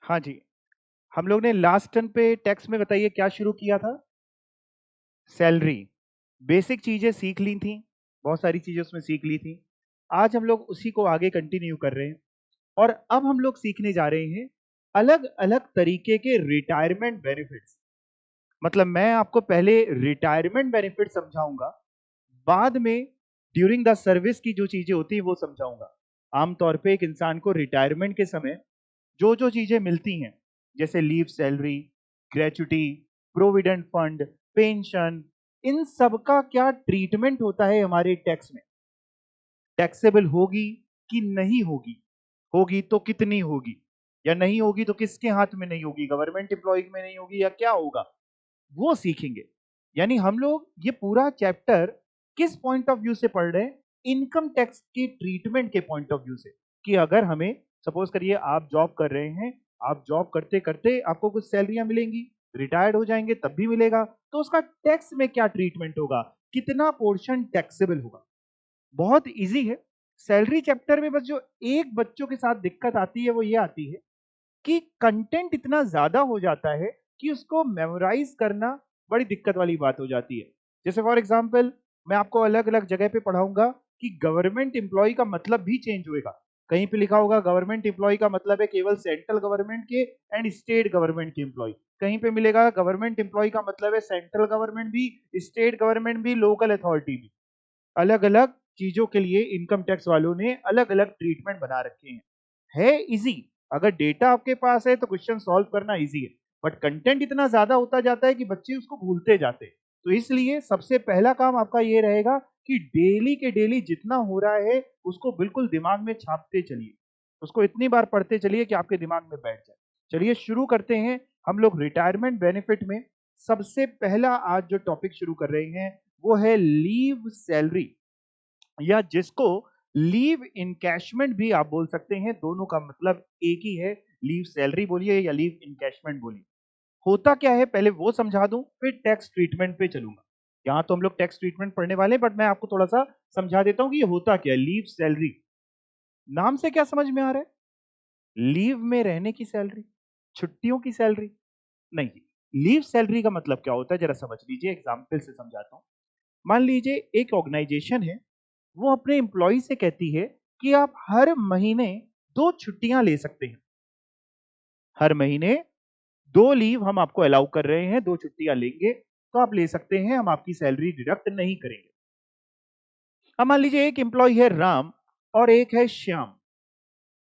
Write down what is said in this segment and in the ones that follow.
हाँ जी, हम लोग ने लास्ट टर्न पे टैक्स में बताइए क्या शुरू किया था? सैलरी। बेसिक चीजें सीख ली थी, बहुत सारी चीजें उसमें सीख ली थी। आज हम लोग उसी को आगे कंटिन्यू कर रहे हैं और अब हम लोग सीखने जा रहे हैं अलग अलग तरीके के रिटायरमेंट बेनिफिट्स। मतलब मैं आपको पहले रिटायरमेंट बेनिफिट समझाऊंगा, बाद में ड्यूरिंग द सर्विस की जो चीजें होती है वो समझाऊंगा। आमतौर पे एक इंसान को रिटायरमेंट के समय जो जो चीजें मिलती हैं, जैसे leave salary, gratuity, provident fund, pension, इन सब का क्या ट्रीटमेंट होता है हमारे टैक्स में, टैक्सेबल होगी कि नहीं होगी, होगी तो कितनी होगी, या नहीं होगी तो किसके हाथ में नहीं होगी, गवर्नमेंट एम्प्लॉय में नहीं होगी या क्या होगा, वो सीखेंगे। यानी हम लोग ये पूरा चैप्टर किस पॉइंट ऑफ व्यू से पढ़ रहे हैं? इनकम टैक्स की ट्रीटमेंट के पॉइंट ऑफ व्यू से, कि अगर हमें सपोज करिए आप जॉब कर रहे हैं, आप जॉब करते करते आपको कुछ सैलरियां मिलेंगी, रिटायर्ड हो जाएंगे तब भी मिलेगा, तो उसका टैक्स में क्या ट्रीटमेंट होगा, कितना पोर्शन टैक्सेबल होगा। बहुत इजी है। सैलरी चैप्टर में बस जो एक बच्चों के साथ दिक्कत आती है वो ये आती है कि कंटेंट इतना ज्यादा हो जाता है कि उसको मेमोराइज करना बड़ी दिक्कत वाली बात हो जाती है। जैसे फॉर एग्जांपल मैं आपको अलग अलग जगह पे पढ़ाऊंगा कि गवर्नमेंट एम्प्लॉय का मतलब भी चेंज होएगा। कहीं पे लिखा होगा गवर्नमेंट एम्प्लॉय का मतलब है केवल सेंट्रल गवर्नमेंट के एंड स्टेट गवर्नमेंट के एम्प्लॉय, कहीं पे मिलेगा गवर्नमेंट एम्प्लॉय का मतलब है सेंट्रल गवर्नमेंट भी, स्टेट गवर्नमेंट भी, लोकल अथॉरिटी भी। अलग अलग चीजों के लिए इनकम टैक्स वालों ने अलग अलग ट्रीटमेंट बना रखे हैं। है इजी, अगर डेटा आपके पास है तो क्वेश्चन सॉल्व करना इजी है, बट कंटेंट इतना ज्यादा होता जाता है कि बच्चे उसको भूलते जाते हैं। तो इसलिए सबसे पहला काम आपका ये रहेगा कि डेली के डेली जितना हो रहा है उसको बिल्कुल दिमाग में छापते चलिए, उसको इतनी बार पढ़ते चलिए कि आपके दिमाग में बैठ जाए। चलिए शुरू करते हैं। हम लोग रिटायरमेंट बेनिफिट में सबसे पहला आज जो टॉपिक शुरू कर रहे हैं वो है लीव सैलरी, या जिसको लीव इनकैशमेंट भी आप बोल सकते हैं। दोनों का मतलब एक ही है, लीव सैलरी बोलिए या लीव इनकैशमेंट बोलिए। होता क्या है पहले वो समझा दूं, फिर टैक्स ट्रीटमेंट पे चलूंगा। यहां तो हम लोग टैक्स ट्रीटमेंट पढ़ने वाले हैं, बट मैं आपको थोड़ा सा समझा देता हूं कि ये होता क्या है। लीव सैलरी, नाम से क्या समझ में आ रहा है? लीव में रहने की सैलरी, छुट्टियों की सैलरी नहीं। लीव सैलरी का मतलब क्या होता है जरा समझ लीजिए, एग्जाम्पल से समझाता हूं। मान लीजिए एक ऑर्गेनाइजेशन है, वो अपने एम्प्लॉय से कहती है कि आप हर महीने 2 छुट्टियां ले सकते हैं। हर महीने 2 लीव हम आपको अलाउ कर रहे हैं, 2 छुट्टियां लेंगे तो आप ले सकते हैं, हम आपकी सैलरी डिडक्ट नहीं करेंगे। अब मान लीजिए एक एम्प्लॉय है राम और एक है श्याम,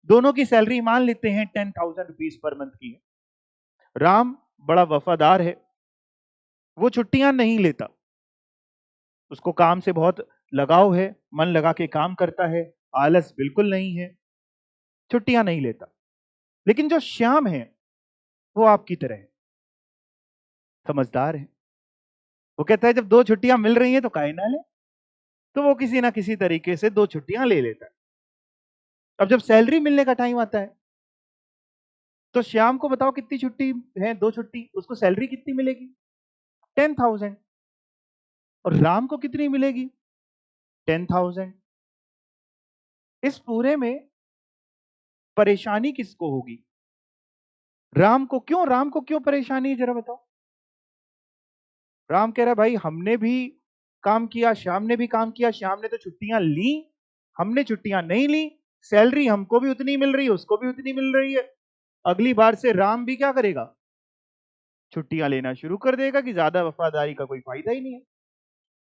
दोनों की सैलरी मान लेते हैं 10,000 रुपीज पर मंथ की है। राम बड़ा वफादार है, वो छुट्टियां नहीं लेता, उसको काम से बहुत लगाव है, मन लगा के काम करता है, आलस बिल्कुल नहीं है, छुट्टियां नहीं लेता। लेकिन जो श्याम है वो आपकी तरह है, समझदार है। वो कहता है जब 2 छुट्टियां मिल रही हैं तो काहे ना ले, तो वो किसी ना किसी तरीके से 2 छुट्टियां ले लेता है। अब जब सैलरी मिलने का टाइम आता है तो श्याम को बताओ कितनी छुट्टी है, 2 छुट्टी, उसको सैलरी कितनी मिलेगी? 10,000। और राम को कितनी मिलेगी? 10,000। इस पूरे में परेशानी किसको होगी? राम को। क्यों राम को क्यों परेशानी है जरा बताओ? राम कह रहा है भाई हमने भी काम किया, श्याम ने भी काम किया, श्याम ने तो छुट्टियां ली, हमने छुट्टियां नहीं ली, सैलरी हमको भी उतनी मिल रही है, उसको भी उतनी मिल रही है। अगली बार से राम भी क्या करेगा? छुट्टियां लेना शुरू कर देगा कि ज्यादा वफादारी का कोई फायदा ही नहीं है।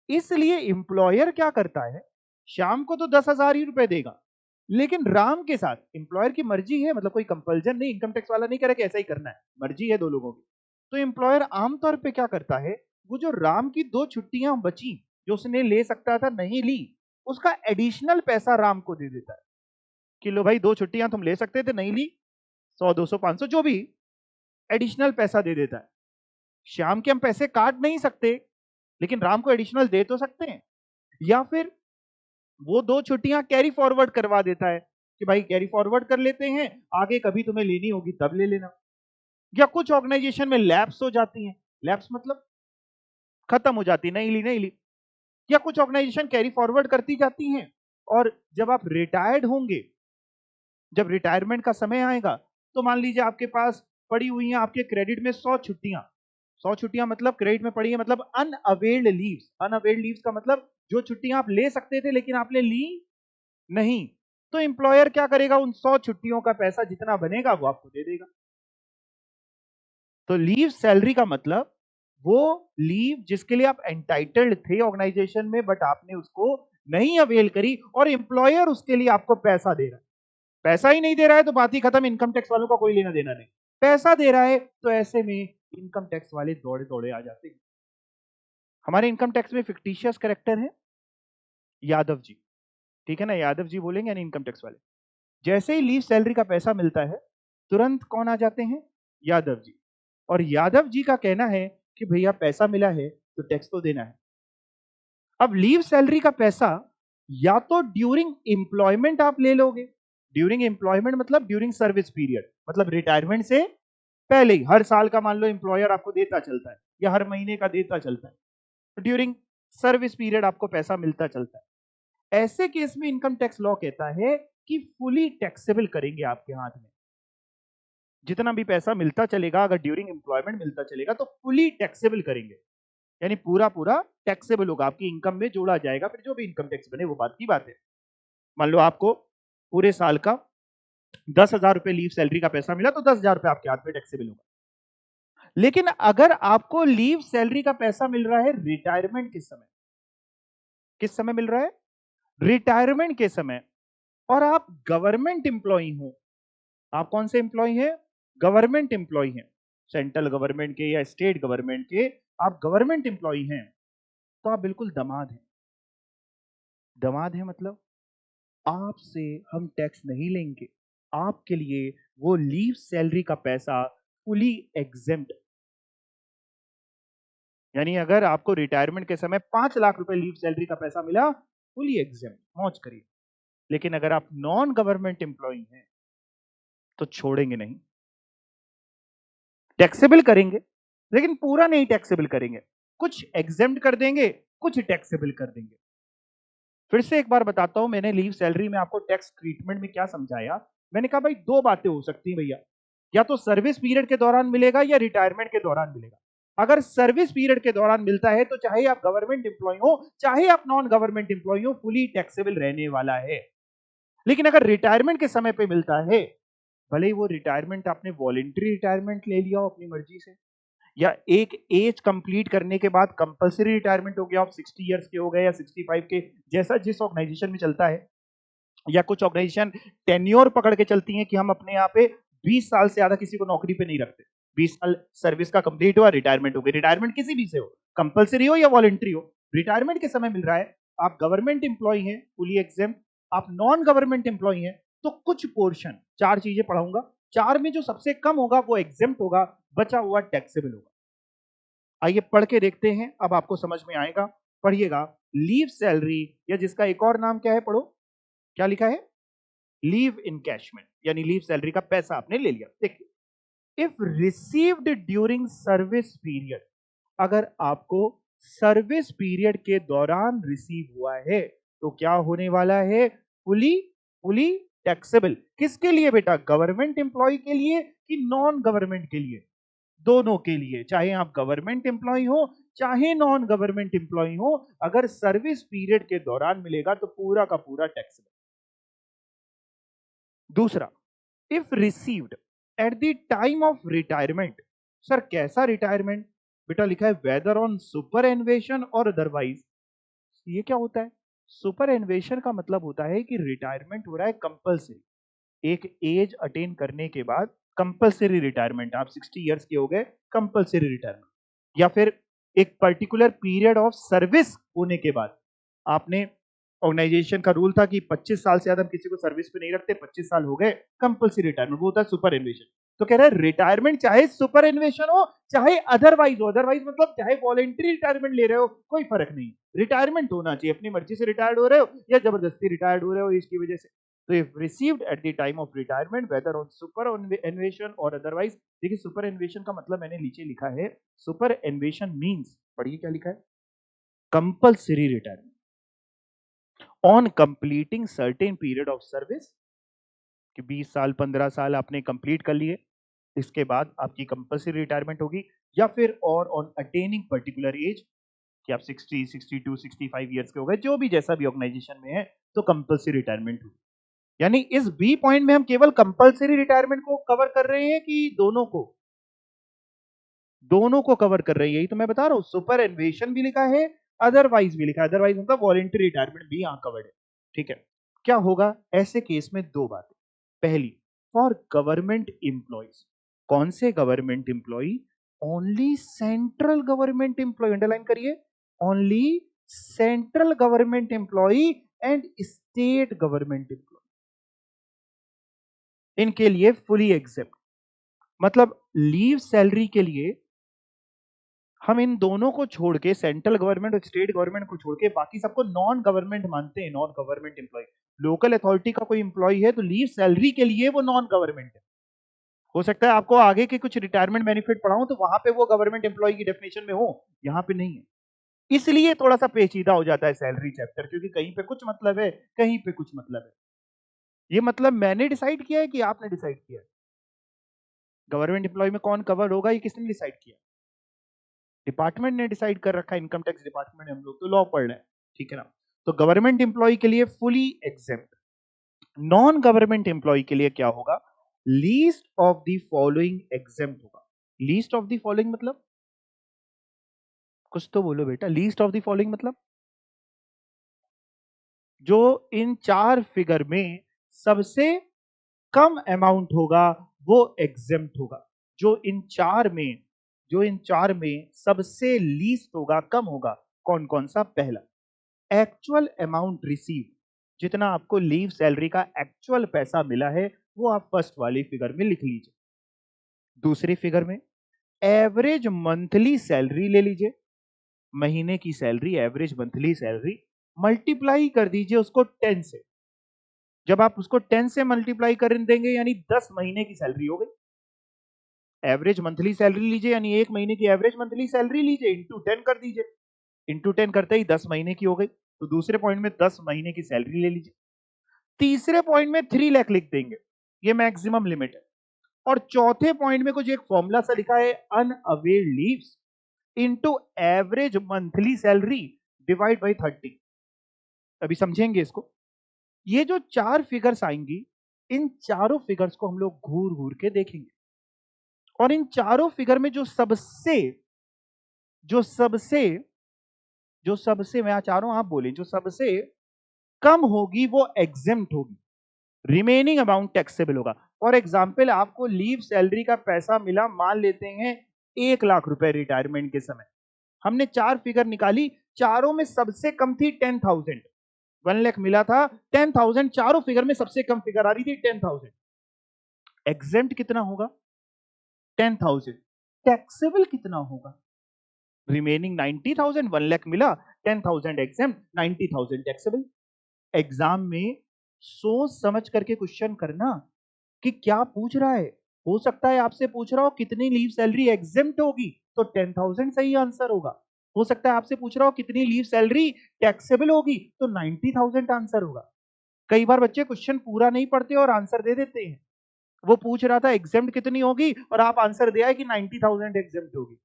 इसलिए एम्प्लॉयर क्या करता है, शाम को तो 10,000 ही रुपए देगा, लेकिन राम के साथ एम्प्लॉयर की मर्जी है, मतलब कोई कंपल्जन नहीं, इनकम टैक्स वाला नहीं करे कि ऐसा ही करना है, मर्जी है दो लोगों की। तो एम्प्लॉयर आमतौर पे क्या करता है, वो जो राम की 2 छुट्टियां बची जो उसने ले सकता था नहीं ली, उसका एडिशनल पैसा राम को दे देता है कि लो भाई 2 छुट्टियां तुम ले सकते थे नहीं ली, 100, 200, 500 जो भी, एडिशनल पैसा दे देता है। श्याम के हम पैसे काट नहीं सकते, लेकिन राम को एडिशनल दे तो सकते हैं। या फिर वो 2 छुट्टियां कैरी फॉरवर्ड करवा देता है कि भाई कैरी फॉरवर्ड कर लेते हैं, आगे कभी तुम्हें लेनी होगी तब ले लेना। या कुछ ऑर्गेनाइजेशन में लैप्स हो जाती हैं, लैप्स मतलब खत्म हो जाती, नहीं ली नहीं ली। या कुछ ऑर्गेनाइजेशन कैरी फॉरवर्ड करती जाती हैं, और जब आप रिटायर्ड होंगे, जब रिटायरमेंट का समय आएगा तो मान लीजिए आपके पास पड़ी हुई हैं आपके क्रेडिट में 100 छुट्टियां। 100 छुट्टियां मतलब क्रेडिट में पड़ी है, मतलब अनअवेल्ड लीव्स। अनअवेल्ड लीव्स का मतलब जो छुट्टियां आप ले सकते थे लेकिन आपने ली नहीं। तो एम्प्लॉयर क्या करेगा, उन 100 छुट्टियों का पैसा जितना बनेगा वो आपको दे देगा। तो लीव सैलरी का मतलब वो लीव जिसके लिए आप एंटाइटल्ड थे ऑर्गेनाइजेशन में, बट आपने उसको नहीं अवेल करी और एम्प्लॉयर उसके लिए आपको पैसा दे रहा है। पैसा ही नहीं दे रहा है तो बात ही खत्म, इनकम टैक्स वालों का कोई लेना देना नहीं। पैसा दे रहा है तो ऐसे में इनकम टैक्स वाले दौड़े दौड़े आ जाते हैं। हमारे इनकम टैक्स में फिक्टिशियस कैरेक्टर है यादव जी, ठीक है ना, यादव जी बोलेंगे यानी इनकम टैक्स वाले। जैसे ही लीव सैलरी का पैसा मिलता है तुरंत कौन आ जाते हैं, यादव जी। और यादव जी का कहना है कि भैया पैसा मिला है तो टैक्स तो देना है। अब लीव सैलरी का पैसा या तो ड्यूरिंग एम्प्लॉयमेंट आप ले लोगे, ड्यूरिंग एम्प्लॉयमेंट मतलब ड्यूरिंग सर्विस पीरियड, मतलब रिटायरमेंट से पहले ही हर साल का मान लो एम्प्लॉयर आपको देता चलता है या हर महीने का देता चलता है, तो ड्यूरिंग सर्विस पीरियड आपको पैसा मिलता चलता है। ऐसे केस में इनकम टैक्स लॉ कहता है कि फुली टैक्सेबल करेंगे आपके हाथ में। जितना भी पैसा मिलता चलेगा अगर ड्यूरिंग एम्प्लॉयमेंट मिलता चलेगा तो फुली टैक्सेबल करेंगे, यानी पूरा पूरा टैक्सेबल होगा, आपकी इनकम में जोड़ा जाएगा। फिर जो भी इनकम टैक्स बने वो बात की बात है। मान लो आपको पूरे साल का 10,000 रुपए लीव सैलरी का पैसा मिला तो 10,000 रुपए आपके हाथ में टैक्सेबल होगा। लेकिन अगर आपको लीव सैलरी का पैसा मिल रहा है रिटायरमेंट के समय, किस समय मिल रहा है, रिटायरमेंट के समय, और आप गवर्नमेंट एम्प्लॉई हो, आप कौन से एम्प्लॉई हैं, गवर्नमेंट एम्प्लॉई हैं, सेंट्रल गवर्नमेंट के या स्टेट गवर्नमेंट के आप गवर्नमेंट एम्प्लॉई हैं, तो आप बिल्कुल दमाद हैं। दमाद है मतलब आपसे हम टैक्स नहीं लेंगे, आपके लिए वो लीव सैलरी का पैसा फुली एग्जेम्प्ट। यानी अगर आपको रिटायरमेंट के समय 5 लाख रुपए लीव सैलरी का पैसा मिला, फुली एग्जेम्प्ट, मौज करिए। लेकिन अगर आप नॉन गवर्नमेंट एम्प्लॉई हैं तो छोड़ेंगे नहीं, टैक्सेबल करेंगे, लेकिन पूरा नहीं टैक्सेबल करेंगे, कुछ एग्जेम्प्ट कर देंगे, कुछ टैक्सेबल कर देंगे। फिर से एक बार बताता हूं, मैंने लीव सैलरी में आपको टैक्स ट्रीटमेंट में क्या समझाया। मैंने कहा भाई दो बातें हो सकती हैं भैया, या तो सर्विस पीरियड के दौरान मिलेगा या रिटायरमेंट के दौरान मिलेगा। अगर सर्विस पीरियड के दौरान मिलता है तो चाहे आप गवर्नमेंट एम्प्लॉय हो चाहे आप नॉन गवर्नमेंट एम्प्लॉय हो, फुली टैक्सेबल रहने वाला है। लेकिन अगर रिटायरमेंट के समय पे मिलता है, भले ही वो रिटायरमेंट आपने वॉलेंट्री रिटायरमेंट ले लिया हो अपनी मर्जी से, या एक एज कंप्लीट करने के बाद कंपलसरी रिटायरमेंट हो गया, आप 60 इयर्स के हो गए या 65 के, जैसा जिस ऑर्गेनाइजेशन में चलता है। या कुछ ऑर्गेनाइजेशन टेन्योर पकड़ के चलती हैं कि हम अपने यहाँ पे 20 साल से ज्यादा किसी को नौकरी पे नहीं रखते, 20 साल सर्विस का कंप्लीट हुआ रिटायरमेंट हो गई। रिटायरमेंट किसी भी से हो, कंपलसरी हो या वॉलेंट्री हो, रिटायरमेंट के समय मिल रहा है। आप गवर्नमेंट एम्प्लॉय हैं फुली एग्जेम्प्ट, आप नॉन गवर्नमेंट एम्प्लॉय हैं तो कुछ पोर्शन, चार चीजें पढ़ाऊंगा, चार में जो सबसे कम होगा वो एग्जेम्प्ट होगा, बचा हुआ टैक्सेबल होगा। आइए पढ़ के देखते हैं, अब आपको समझ में आएगा। पढ़िएगा, लीव सैलरी, या जिसका एक और नाम क्या है, पढ़ो क्या लिखा है, लीव इनकैशमेंट, यानी लीव सैलरी का पैसा आपने ले लिया। देखिए, if received during service period, अगर आपको सर्विस पीरियड के दौरान रिसीव हुआ है तो क्या होने वाला है, फुली फुली टैक्सेबल। किसके लिए बेटा, गवर्नमेंट एम्प्लॉय के लिए कि नॉन गवर्नमेंट के लिए, दोनों के लिए, चाहे आप गवर्नमेंट एम्प्लॉय हो चाहे नॉन गवर्नमेंट एम्प्लॉय हो, अगर सर्विस पीरियड के दौरान मिलेगा तो पूरा का पूरा टैक्सेबल। दूसरा, if received at the time of retirement, sir कैसा रिटायरमेंट, बेटा लिखा है वेदर ऑन सुपर एन्वेशन और अदरवाइज। ये क्या होता है, सुपर एन्वेशन का मतलब होता है कि रिटायरमेंट हो रहा है कंपलसरी, एक एज अटेन करने के बाद कंपलसरी रिटायरमेंट, आप 60 इयर्स के हो गए, कंपलसरी रिटायरमेंट। या फिर एक पर्टिकुलर पीरियड ऑफ सर्विस होने के बाद, आपने, ऑर्गेनाइजेशन का रूल था कि 25 साल से ज्यादा हम किसी को सर्विस पे नहीं रखते, 25 साल हो गए, कंपलसरी रिटायरमेंट, वो होता है सुपर एन्वेशन। तो कह रहा है रिटायरमेंट चाहे सुपर एन्वेशन हो चाहे अदरवाइज हो, अदरवाइज मतलब चाहे वॉलेंट्री रिटायरमेंट ले रहे हो कोई फर्क नहीं, रिटायरमेंट होना चाहिए, अपनी मर्जी से रिटायर्ड हो रहे हो या जबरदस्ती रिटायर्ड हो रहे हो इसकी वजह से। तो if received at the time of retirement whether on superannuation और अदरवाइज। देखिए सुपर एन्वेशन का मतलब मैंने नीचे लिखा है, सुपर एन्वेशन मींस, पढ़िए क्या लिखा है, compulsory retirement on completing certain period of service कि 20 साल 15 साल आपने कंप्लीट कर लिए, इसके बाद आपकी कंपल्सरी रिटायरमेंट होगी, या फिर और ऑन अटेनिंग पर्टिकुलर एज कि आप 60, 62, 65 ईयर्स के हो गए, जो भी जैसा भी ऑर्गेनाइजेशन में है, तो कंपल्सरी रिटायरमेंट होगी। यानी इस बी पॉइंट में हम केवल कंपल्सरी रिटायरमेंट को कवर कर रहे हैं कि दोनों को? दोनों को कवर कर रही है, यही तो मैं बता रहा हूं। सुपर एन्वेशन भी लिखा है, अदरवाइज भी लिखा है। अदरवाइज मतलब वॉलेंटरी रिटायरमेंट भी यहां कवर्ड है। ठीक है, क्या होगा ऐसे केस में? दो बातें। पहली, फॉर गवर्नमेंट एम्प्लॉइज। कौन से government employ? Only central government employ, underline करिए, only central government employ and state government employ, इनके लिए फुली एग्जेप्ट। मतलब लीव सैलरी के लिए हम इन दोनों को छोड़ के, सेंट्रल गवर्नमेंट और स्टेट गवर्नमेंट को छोड़ के, बाकी सबको नॉन गवर्नमेंट मानते हैं, non government employ. Local authority का कोई एम्प्लॉय है तो लीव सैलरी के लिए वो नॉन गवर्नमेंट है। हो सकता है आपको आगे के कुछ रिटायरमेंट बेनिफिट पढ़ाऊं तो वहां पे वो गवर्नमेंट एम्प्लॉय की डेफिनेशन में हो, यहां पे नहीं है। इसलिए थोड़ा सा पेचीदा हो जाता है सैलरी चैप्टर, क्योंकि कहीं पे कुछ मतलब है, कहीं पे कुछ मतलब है। ये मतलब मैंने डिसाइड किया है कि आपने डिसाइड किया है? गवर्नमेंट एम्प्लॉय में कौन कवर होगा, ये किसने डिसाइड किया? डिपार्टमेंट ने डिसाइड कर रखा है, इनकम टैक्स डिपार्टमेंट, हम लोग तो लॉ पढ़ रहे हैं। ठीक है ना? तो गवर्नमेंट एम्प्लॉय के लिए fully exempt. Non government employ के लिए क्या होगा? List of the following exempt होगा। लीस्ट ऑफ द फॉलोइंग मतलब? कुछ तो बोलो बेटा, लीस्ट ऑफ द फॉलोइंग मतलब जो इन चार फिगर में सबसे कम अमाउंट होगा वो एग्जेम्प्ट होगा। जो इन चार में, जो इन चार में सबसे लीस्ट होगा, कम होगा, कौन कौन सा? पहला, एक्चुअल अमाउंट रिसीव, जितना आपको लीव सैलरी का एक्चुअल पैसा मिला है वो आप फर्स्ट वाली फिगर में लिख लीजिए। दूसरी फिगर में एवरेज मंथली सैलरी ले लीजिए, महीने की salary, average monthly salary, multiply कर दीजिए उसको 10 से। जब आप उसको 10 से मल्टीप्लाई कर देंगे यानी 10 महीने की सैलरी हो गई। एवरेज मंथली सैलरी लीजिए, यानी एक महीने की एवरेज मंथली सैलरी लीजिए, इंटू 10 कर दीजिए, इंटू 10 करते ही 10 महीने की हो गई। तो दूसरे पॉइंट में 10 महीने की सैलरी ले लीजिए। तीसरे पॉइंट में 3 लाख लिख देंगे, ये मैक्सिमम लिमिट है। और चौथे पॉइंट में कुछ एक फॉर्मूला सा लिखा है, unavailed leaves into average monthly salary divide by 30। अभी समझेंगे इसको। ये जो चार फिगर्स आएंगी, इन चारों फिगर्स को हम लोग घूर घूर के देखेंगे, और इन चारों फिगर में जो सबसे जो सबसे जो सबसे, मैं चारों आप बोले, जो सबसे कम होगी वो एग्जेम्प्ट होगी, रिमेनिंग अमाउंट टैक्सेबल होगा। फॉर एग्जाम्पल, आपको लीव सैलरी का पैसा मिला, मान लेते हैं 1 लाख रुपए रिटायरमेंट के समय। हमने चार फिगर निकाली, चारों में सबसे कम थी 10,000। 1 लाख मिला था, 10,000 चारों फिगर में सबसे कम फिगर आ रही थी 10,000। एग्जेम्प्ट कितना होगा? 10,000। टैक्सेबल कितना होगा? रिमेनिंग 90,000। 1 लाख मिला, 10,000 एग्जेम्प्ट, 90,000 टैक्सेबल। एग्जाम में सोच समझ करके क्वेश्चन करना कि क्या पूछ रहा है। हो सकता है आपसे पूछ रहा हो कितनी लीव सैलरी एग्जेम्प्ट होगी, तो 10,000 सही आंसर होगा। हो सकता है आपसे पूछ रहा हो कितनी लीव सैलरी टैक्सेबल होगी, तो 90,000 आंसर होगा। कई बार बच्चे क्वेश्चन पूरा नहीं पढ़ते और आंसर दे देते हैं। वो पूछ रहा था एग्जेम्प्ट कितनी होगी और आप आंसर दिया है कि 90,000 एग्जेम्प्ट होगी।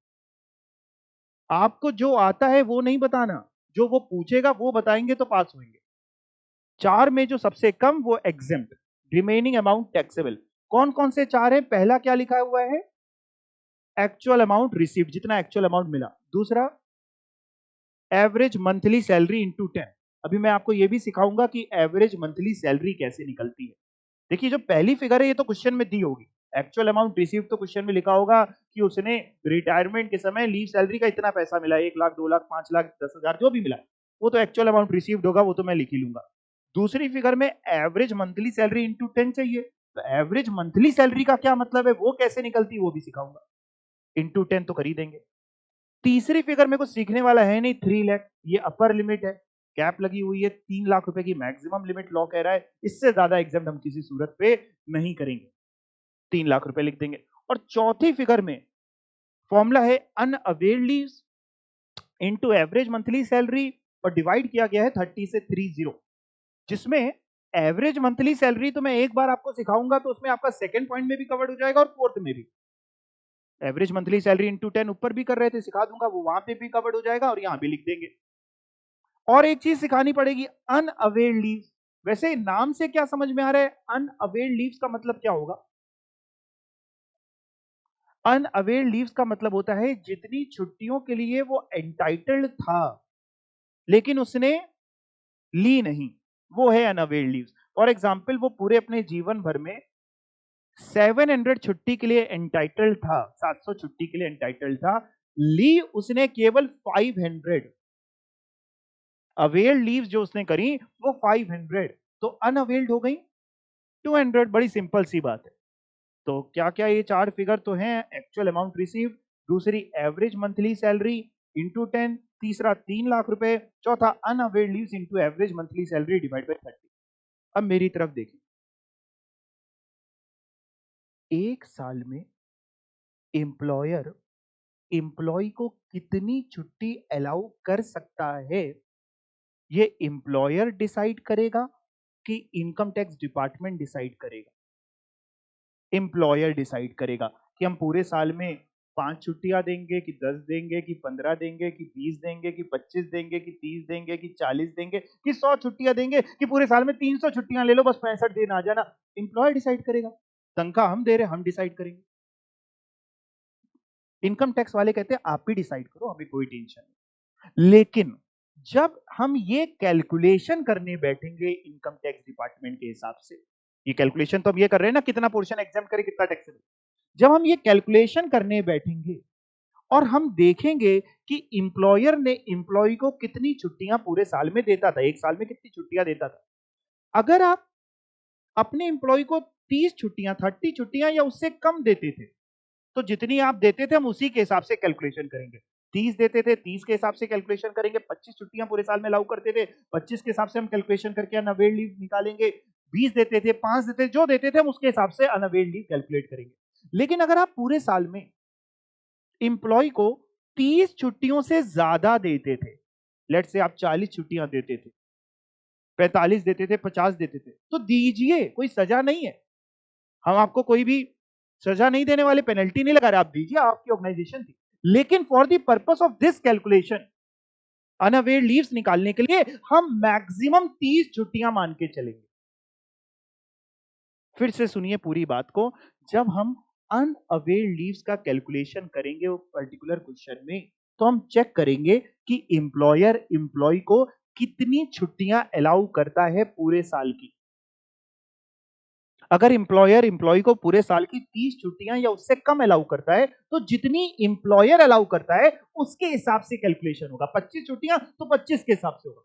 आपको जो आता है वो नहीं बताना, जो वो पूछेगा वो बताएंगे तो पास होंगे। चार में जो सबसे कम वो एग्जेम्प्ट, रिमेनिंग अमाउंट टैक्सेबल। कौन कौन से चार है? पहला क्या लिखा हुआ है? एक्चुअल अमाउंट रिसीव्ड, जितना एक्चुअल अमाउंट मिला। दूसरा, एवरेज मंथली सैलरी इंटू 10। अभी मैं आपको यह भी सिखाऊंगा कि एवरेज मंथली सैलरी कैसे निकलती है। देखिए, जो पहली फिगर है ये तो क्वेश्चन में दी होगी। एक्चुअल अमाउंट रिसीव तो क्वेश्चन में लिखा होगा कि उसने रिटायरमेंट के समय लीव सैलरी का इतना पैसा मिला, 1 लाख, 2 लाख, 5 लाख, 10,000, जो भी मिला, वो तो एक्चुअल अमाउंट रिसीव्ड होगा, वो तो मैं लिख ही लूंगा। दूसरी फिगर में एवरेज मंथली सैलरी इंटू 10 चाहिए, तो एवरेज मंथली सैलरी का क्या मतलब है, वो कैसे निकलती है वो भी सिखाऊंगा। इंटू 10 तो कर ही देंगे। तीसरी फिगर में कुछ सीखने वाला है नहीं, 3 लाख, ये अपर लिमिट है, कैप लगी हुई है, 3 लाख रुपए की मैक्सिमम लिमिट लॉ कह रहा है, इससे ज्यादा एग्जाम हम किसी सूरत पे नहीं करेंगे। 3 लाख रुपए लिख देंगे। और चौथी फिगर में फॉर्मूला है unavailed leaves into average monthly salary, और डिवाइड किया गया है 30 से 30, जिसमें एवरेज मंथली सैलरी तो मैं एक बार आपको सिखाऊंगा तो उसमें आपका सेकंड पॉइंट में भी कवर्ड हो जाएगा और फोर्थ में भी। एवरेज मंथली सैलरी इंटू 10 ऊपर भी कर रहे थे, सिखा दूंगा, वो वहां पे भी कवर्ड हो जाएगा और यहां भी लिख देंगे। और एक चीज सिखानी पड़ेगी, अनअवेयर्ड लीव्स। वैसे नाम से क्या समझ में आ रहा है, अनअवेयर्ड लीव्स का मतलब क्या होगा? अनअवेयर्ड लीव्स का मतलब होता है जितनी छुट्टियों के लिए वो एंटाइटल्ड था लेकिन उसने ली नहीं, वो है अनअवेयर्ड लीव्स। फॉर एग्जाम्पल, वो पूरे अपने जीवन भर में 700 छुट्टी के लिए एंटाइटल्ड था, 700 छुट्टी के लिए एंटाइटल्ड था, ली उसने केवल 500। अवेल्ड लीव्स जो उसने करी वो 500, तो अनअवेल्ड हो गई 200। बड़ी सिंपल सी बात है। तो क्या क्या ये चार फिगर तो हैं, एक्चुअल अमाउंट रिसीव, दूसरी एवरेज मंथली सैलरी इंटू 10, तीसरा 3 लाख रुपए, चौथा unavailed leaves into average monthly salary divide by 30। अब मेरी तरफ देखिए, एक साल में एम्प्लॉयर एम्प्लॉय को कितनी छुट्टी अलाउ कर सकता है, ये एम्प्लॉयर डिसाइड करेगा कि इनकम टैक्स डिपार्टमेंट डिसाइड करेगा? एम्प्लॉयर डिसाइड करेगा कि हम पूरे साल में 5 छुट्टियां देंगे कि 10 देंगे कि 15 देंगे कि 20 देंगे कि 25 देंगे कि 30 देंगे कि 40 देंगे कि 100 छुट्टियां देंगे कि पूरे साल में 300 छुट्टियां ले लो बस 65 दिन आ जाना। एम्प्लॉयर डिसाइड करेगा, तनख्वाह हम दे रहे, हम डिसाइड करेंगे। इनकम टैक्स वाले कहते हैं आप भी डिसाइड करो, हमें कोई टेंशन नहीं। लेकिन जब हम ये कैलकुलेशन करने बैठेंगे इनकम टैक्स डिपार्टमेंट के हिसाब से, ये कैलकुलेशन तो हम ये कर रहे हैं ना, कितना पोर्शन एग्जाम करे कितना टैक्स है। जब हम ये कैलकुलेशन करने बैठेंगे और हम देखेंगे कि इंप्लॉयर ने इंप्लॉय को कितनी छुट्टियां पूरे साल में देता था, एक साल में कितनी छुट्टियां देता था, अगर आप अपने इंप्लॉय को 30 छुट्टियां 30 छुट्टियां या उससे कम देते थे, तो जितनी आप देते थे हम उसी के हिसाब से कैलकुलेशन करेंगे। 30 देते थे 30 के हिसाब से कैलकुलेशन करेंगे, 25 छुट्टियां पूरे साल में अलाउ करते थे 25 के हिसाब से हम कैलकुलेशन करके अनअवेल्ड लीव निकालेंगे, 20 देते थे 5 देते थे, जो देते थे हम उसके हिसाब से अनअवेल्ड लीव कैलकुलेट करेंगे। लेकिन अगर आप पूरे साल में इंप्लॉय को 30 छुट्टियों से ज्यादा देते थे, लेट से आप 40 छुट्टियां देते थे, 45 देते थे, 50 देते थे, तो दीजिए, कोई सजा नहीं है। हम आपको कोई भी सजा नहीं देने वाले, पेनल्टी नहीं लगा रहे, आप दीजिए, आपकी ऑर्गेनाइजेशन थी। लेकिन for the purpose of this calculation unavailed leaves निकालने के लिए हम मैक्सिमम 30 छुट्टियां मान के चलेंगे। फिर से सुनिए पूरी बात को, जब हम अनअवेयर्ड लीव्स का कैलकुलेशन करेंगे वो पर्टिकुलर क्वेश्चन में, तो हम चेक करेंगे कि एम्प्लॉयर एम्प्लॉय को कितनी छुट्टियां अलाउ करता है पूरे साल की। अगर एम्प्लॉयर एम्प्लॉय को पूरे साल की 30 छुट्टियां या उससे कम अलाउ करता है, तो जितनी एम्प्लॉयर अलाउ करता है उसके हिसाब से कैलकुलेशन होगा। 25 छुट्टियां तो 25 के हिसाब से होगा,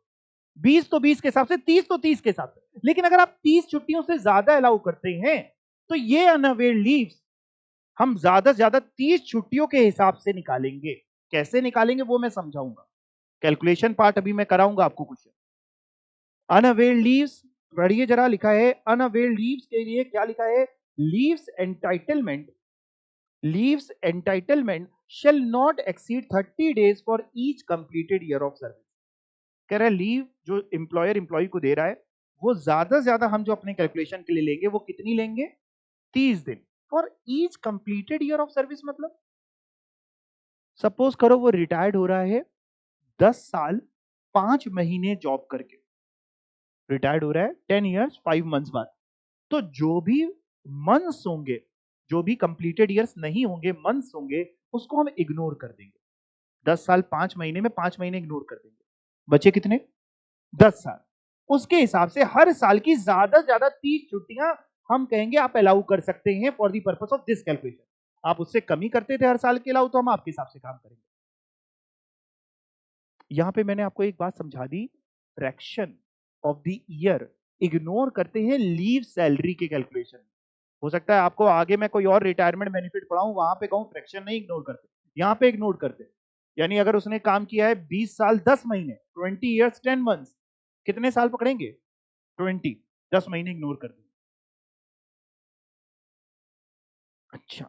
20 तो 20 के हिसाब से, 30 तो 30 के हिसाब से। लेकिन अगर आप 30 छुट्टियों से ज्यादा अलाउ करते हैं तो ये अनअवेयर्ड लीव्स हम ज्यादा से ज्यादा 30 छुट्टियों के हिसाब से निकालेंगे। कैसे निकालेंगे वो मैं समझाऊंगा, कैलकुलेशन पार्ट अभी मैं कराऊंगा आपको कुछ। अनअवेयर्ड लीव्स पढ़िए जरा, लिखा है अनअवेयर्ड लीव्स के लिए क्या लिखा है, leaves entitlement shall not exceed 30 days for each completed year of service. कह रहा है लीव जो एम्प्लॉयर एम्प्लॉय को दे रहा है वो ज्यादा से ज्यादा हम जो अपने कैलकुलेशन के लिए लेंगे वो कितनी लेंगे, 30 दिन for each completed year of service. मतलब सपोज करो वो रिटायर्ड हो रहा है 10 साल 5 महीने जॉब करके, रिटायर्ड हो रहा है 10 ईयर्स 5 मंथ्स बाद, तो जो भी मंथ्स होंगे, जो भी कंप्लीटेड ईयर्स नहीं होंगे, मंथ्स होंगे, उसको हम इग्नोर कर देंगे। 10 साल 5 महीने में 5 महीने इग्नोर कर देंगे, बचे कितने, 10 साल। उसके हिसाब से हर साल की ज्यादा से ज्यादा 30 छुट्टियां हम कहेंगे आप अलाउ कर सकते हैं for the purpose of this calculation. आप उससे कमी करते थे हर साल के अलाउ, तो हम आपके हिसाब से काम करेंगे। यहां पे मैंने आपको एक बात समझा दी, fraction of the year ignore करते हैं लीव सैलरी के कैलकुलेशन। हो सकता है आपको आगे मैं कोई और रिटायरमेंट बेनिफिट पढ़ाऊं, वहां पे कहूं फ्रैक्शन नहीं इग्नोर करते, यहां पे इग्नोर करते। यानी अगर उसने काम किया है 20 साल 10 महीने, 20 इयर्स 10 मंथ्स, कितने साल पकड़ेंगे, 20, 10 महीने इग्नोर कर देंगे। अच्छा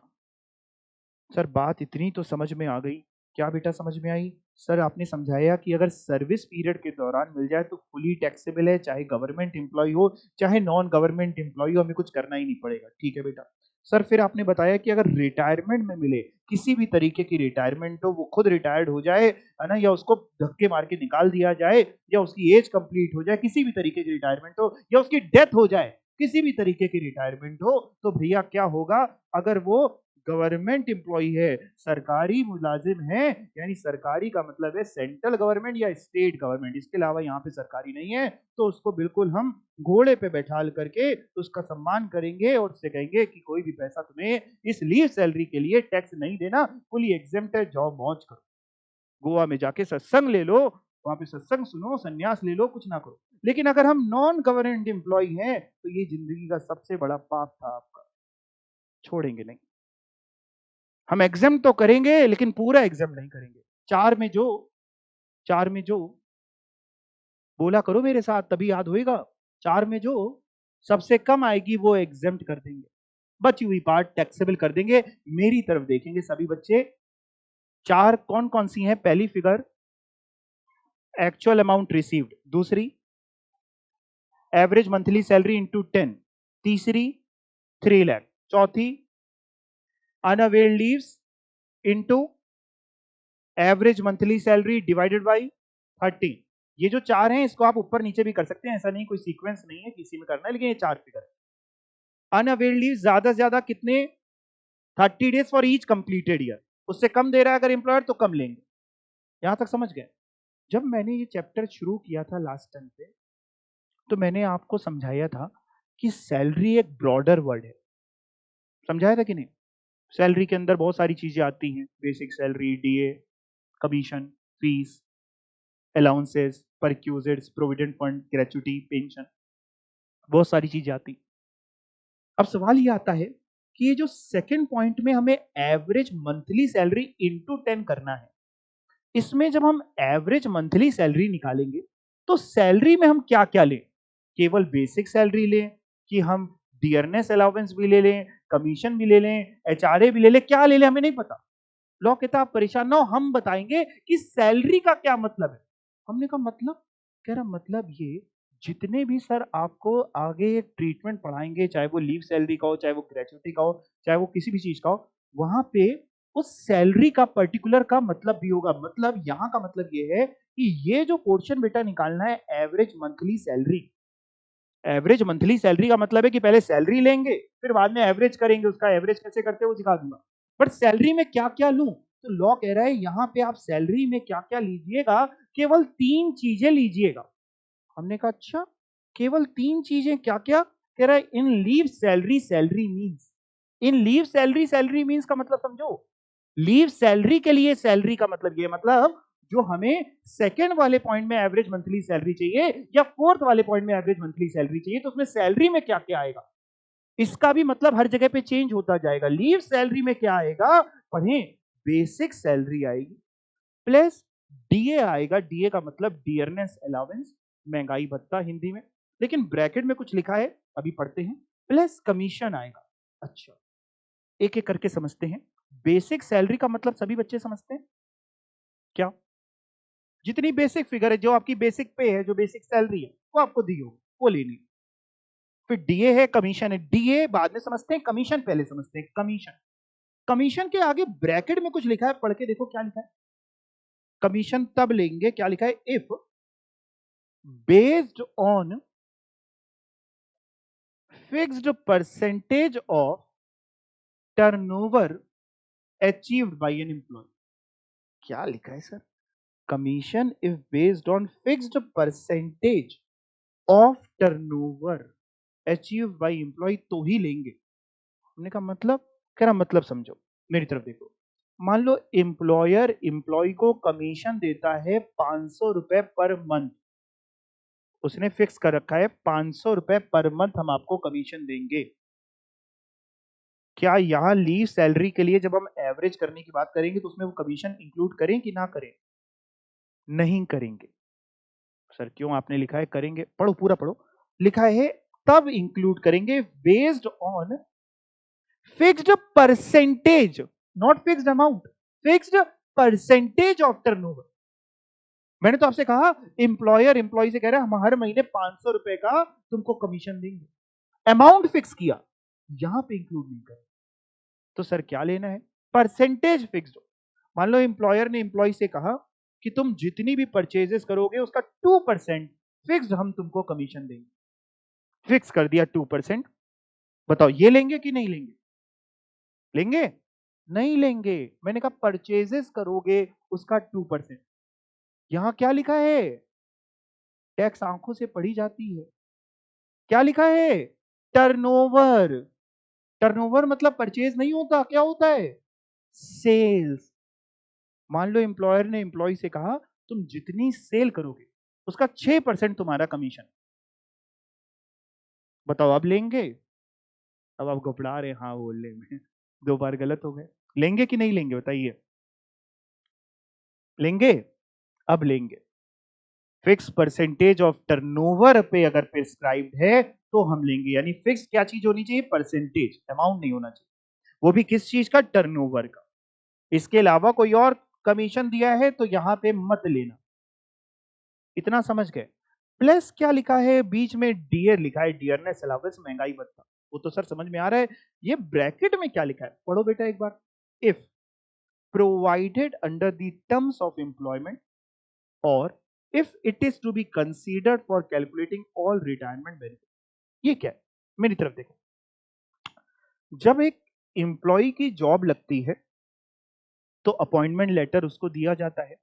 सर, बात इतनी तो समझ में आ गई, क्या बेटा समझ में आई? सर आपने समझाया कि अगर सर्विस पीरियड के दौरान मिल जाए तो फुली टैक्सेबल है, चाहे गवर्नमेंट एम्प्लॉय हो चाहे नॉन गवर्नमेंट एम्प्लॉय हो, हमें कुछ करना ही नहीं पड़ेगा। ठीक है बेटा। सर फिर आपने बताया कि अगर रिटायरमेंट में मिले, किसी भी तरीके की रिटायरमेंट हो, वो खुद रिटायर्ड हो जाए है ना, या उसको धक्के मार के निकाल दिया जाए, या उसकी एज कंप्लीट हो जाए, किसी भी तरीके की रिटायरमेंट हो, या उसकी डेथ हो जाए, किसी भी तरीके की रिटायरमेंट हो, तो भैया क्या होगा? अगर वो गवर्नमेंट एम्प्लॉय है, सरकारी मुलाजिम है, यानी सरकारी का मतलब है सेंट्रल गवर्नमेंट या स्टेट गवर्नमेंट, इसके अलावा यहाँ पे सरकारी नहीं है, तो उसको बिल्कुल हम घोड़े पे बैठाल करके उसका सम्मान करेंगे और उससे कहेंगे कि कोई भी पैसा तुम्हें इस लीव सैलरी के लिए टैक्स नहीं देना, फुली एग्जेम्प्टेड, जॉब मौज करो, गोवा में जाके सत्संग ले लो, वहां पे सत्संग सुनो, सन्यास ले लो, कुछ ना करो। लेकिन अगर हम नॉन गवर्नमेंट एम्प्लॉय हैं तो ये जिंदगी का सबसे बड़ा पाप था आपका, छोड़ेंगे नहीं। हम एग्जाम तो करेंगे लेकिन पूरा एग्जाम नहीं करेंगे। चार में जो बोला करो मेरे साथ, तभी याद होएगा। चार में जो सबसे कम आएगी वो एग्जाम्प्ट कर देंगे, बची हुई पार्ट टैक्सेबल कर देंगे। मेरी तरफ देखेंगे सभी बच्चे। चार कौन कौन सी हैं? पहली फिगर एक्चुअल अमाउंट रिसीव्ड, दूसरी एवरेज मंथली सैलरी इंटू 10, तीसरी 3 लाख, चौथी unavailed leaves into average monthly salary divided by 30। ये जो चार हैं इसको आप ऊपर नीचे भी कर सकते हैं, ऐसा नहीं, कोई सीक्वेंस नहीं है किसी में करना है, लेकिन ये चार फिगर है। अनअवेल्ड लीव ज्यादा से ज्यादा कितने? 30 days for each completed year. उससे कम दे रहा है अगर एम्प्लॉयर तो कम लेंगे। यहां तक समझ गए? जब मैंने ये चैप्टर शुरू किया था लास्ट टाइम पे, तो मैंने आपको समझाया था कि सैलरी एक ब्रॉडर वर्ड है। समझाया था कि नहीं? सैलरी के अंदर बहुत सारी चीजें आती हैं, basic salary, DA, commission, fees, allowances, perquisites, provident fund, gratuity, pension, बहुत सारी चीजें आती। अब सवाल ये आता है कि ये जो सेकंड पॉइंट में हमें एवरेज मंथली सैलरी इंटू 10 करना है, इसमें जब हम एवरेज मंथली सैलरी निकालेंगे तो सैलरी में हम क्या क्या लें? केवल बेसिक सैलरी लें कि हम डियरनेस अलाउंस भी ले लें, कमीशन भी ले लें, एचआरए भी ले लें, क्या ले लें हमें नहीं पता। लॉ कहता आप परेशान ना हो, हम बताएंगे कि सैलरी का क्या मतलब है। हमने कहा मतलब? कह रहा मतलब ये, जितने भी सर आपको आगे ट्रीटमेंट पढ़ाएंगे, चाहे वो लीव सैलरी का हो, चाहे वो ग्रेचुटी का हो, चाहे वो किसी भी चीज का हो, वहां पे उस सैलरी का पर्टिकुलर का मतलब भी होगा। मतलब यहां का मतलब ये है कि ये जो पोर्शन बेटा निकालना है average monthly salary. Average monthly salary का मतलब है कि पहले सैलरी लेंगे फिर बाद में एवरेज करेंगे, उसका एवरेज कैसे करते हैं वो सिखा दूंगा। बट सैलरी में क्या क्या लूं? तो लॉ कह रहा है यहां पे आप सैलरी में क्या क्या लीजिएगा? केवल 3 चीजें लीजिएगा। हमने कहा अच्छा, केवल 3 चीजें क्या क्या? कह रहा है इन लीव सैलरी सैलरी मीन्स। इन लीव सैलरी सैलरी मीन्स का मतलब समझो। लीव सैलरी के लिए सैलरी का मतलब ये, मतलब जो हमें सेकंड वाले पॉइंट में एवरेज मंथली सैलरी चाहिए या फोर्थ वाले पॉइंट में एवरेज मंथली सैलरी चाहिए, तो उसमें सैलरी में क्या क्या आएगा इसका भी मतलब हर जगह पे चेंज होता जाएगा। लीव सैलरी में क्या आएगा? पढ़ें, बेसिक सैलरी आएगी प्लस डीए आएगा। डीए का मतलब डियरनेस अलाउंस, महंगाई भत्ता हिंदी में, लेकिन ब्रैकेट में कुछ लिखा है अभी पढ़ते हैं, प्लस कमीशन आएगा। अच्छा, एक एक करके समझते हैं। बेसिक सैलरी का मतलब सभी बच्चे समझते हैं क्या? जितनी बेसिक फिगर है, जो आपकी बेसिक पे है, जो बेसिक सैलरी है वो आपको दी हो वो लेनी। फिर डीए है, कमीशन है। डीए बाद में समझते हैं, कमीशन पहले समझते हैं। कमीशन, कमीशन के आगे ब्रैकेट में कुछ लिखा है, पढ़ के देखो क्या लिखा है। कमीशन तब लेंगे, क्या लिखा है, if based on fixed percentage of turnover achieved by an employ. क्या लिखा है sir? Commission if based on fixed percentage of turnover achieved by employ तो ही लेंगे। हमने कहा मतलब? कह रहा मतलब समझो, मेरी तरफ देखो। मान लो एम्प्लॉयर एम्प्लॉय को कमीशन देता है 500 रुपए पर मंथ, उसने फिक्स कर रखा है 500 रुपए पर मंथ हम आपको कमीशन देंगे। क्या यहां लीव सैलरी के लिए जब हम एवरेज करने की बात करेंगे तो उसमें वो कमीशन इंक्लूड करें कि ना करें? नहीं करेंगे। सर क्यों? आपने लिखा है करेंगे, पढ़ो पूरा पढ़ो। लिखा है तब इंक्लूड करेंगे based on fixed percentage, not fixed amount, fixed percentage of turnover. मैंने तो आपसे कहा एम्प्लॉयर एम्प्लॉय से कह रहा है हम हर महीने 500 रुपए का तुमको कमीशन देंगे, अमाउंट फिक्स किया, यहां पे इंक्लूड नहीं कर। तो सर क्या लेना है? Percentage fixed. मान लो एम्प्लॉयर ने एम्प्लॉय से कहा कि तुम जितनी भी परचेजेस करोगे उसका 2% फिक्स्ड हम तुमको कमीशन देंगे, फिक्स कर दिया 2%। बताओ ये लेंगे कि नहीं लेंगे? लेंगे? नहीं लेंगे। मैंने कहा परचेजेस करोगे उसका 2%। यहां क्या लिखा है? टैक्स आंखों से पढ़ी जाती है। क्या लिखा है? टर्नओवर। टर्नओवर मतलब परचेज नहीं होता, क्या होता है? सेल्स। मान लो एम्प्लॉयर ने एम्प्लॉय से कहा तुम जितनी सेल करोगे उसका 6% तुम्हारा कमीशन। बताओ अब लेंगे? अब आप घबरा रहे हाँ बोलने में, दो बार गलत हो गए। लेंगे कि नहीं लेंगे बताइए? लेंगे? अब लेंगे। फिक्स परसेंटेज ऑफ टर्नओवर पे अगर प्रिस्क्राइब्ड है तो हम लेंगे। यानी फिक्स क्या चीज होनी चाहिए? परसेंटेज, अमाउंट नहीं होना चाहिए। वो भी किस चीज का? टर्नओवर का। इसके अलावा कोई और कमीशन दिया है तो यहां पे मत लेना। इतना समझ गए? प्लस क्या लिखा है बीच में? डियर लिखा है, डियरनेस अलाउंस, महंगाई भत्ता। वो तो सर समझ में आ रहा है। ये ब्रैकेट में क्या लिखा है पढ़ो बेटा एक बार। If provided under the terms of employment और if it is to be considered for calculating all retirement benefit. ये क्या है? मेरी तरफ देखो। जब एक एम्प्लॉय की जॉब लगती है तो अपॉइंटमेंट लेटर उसको दिया जाता है।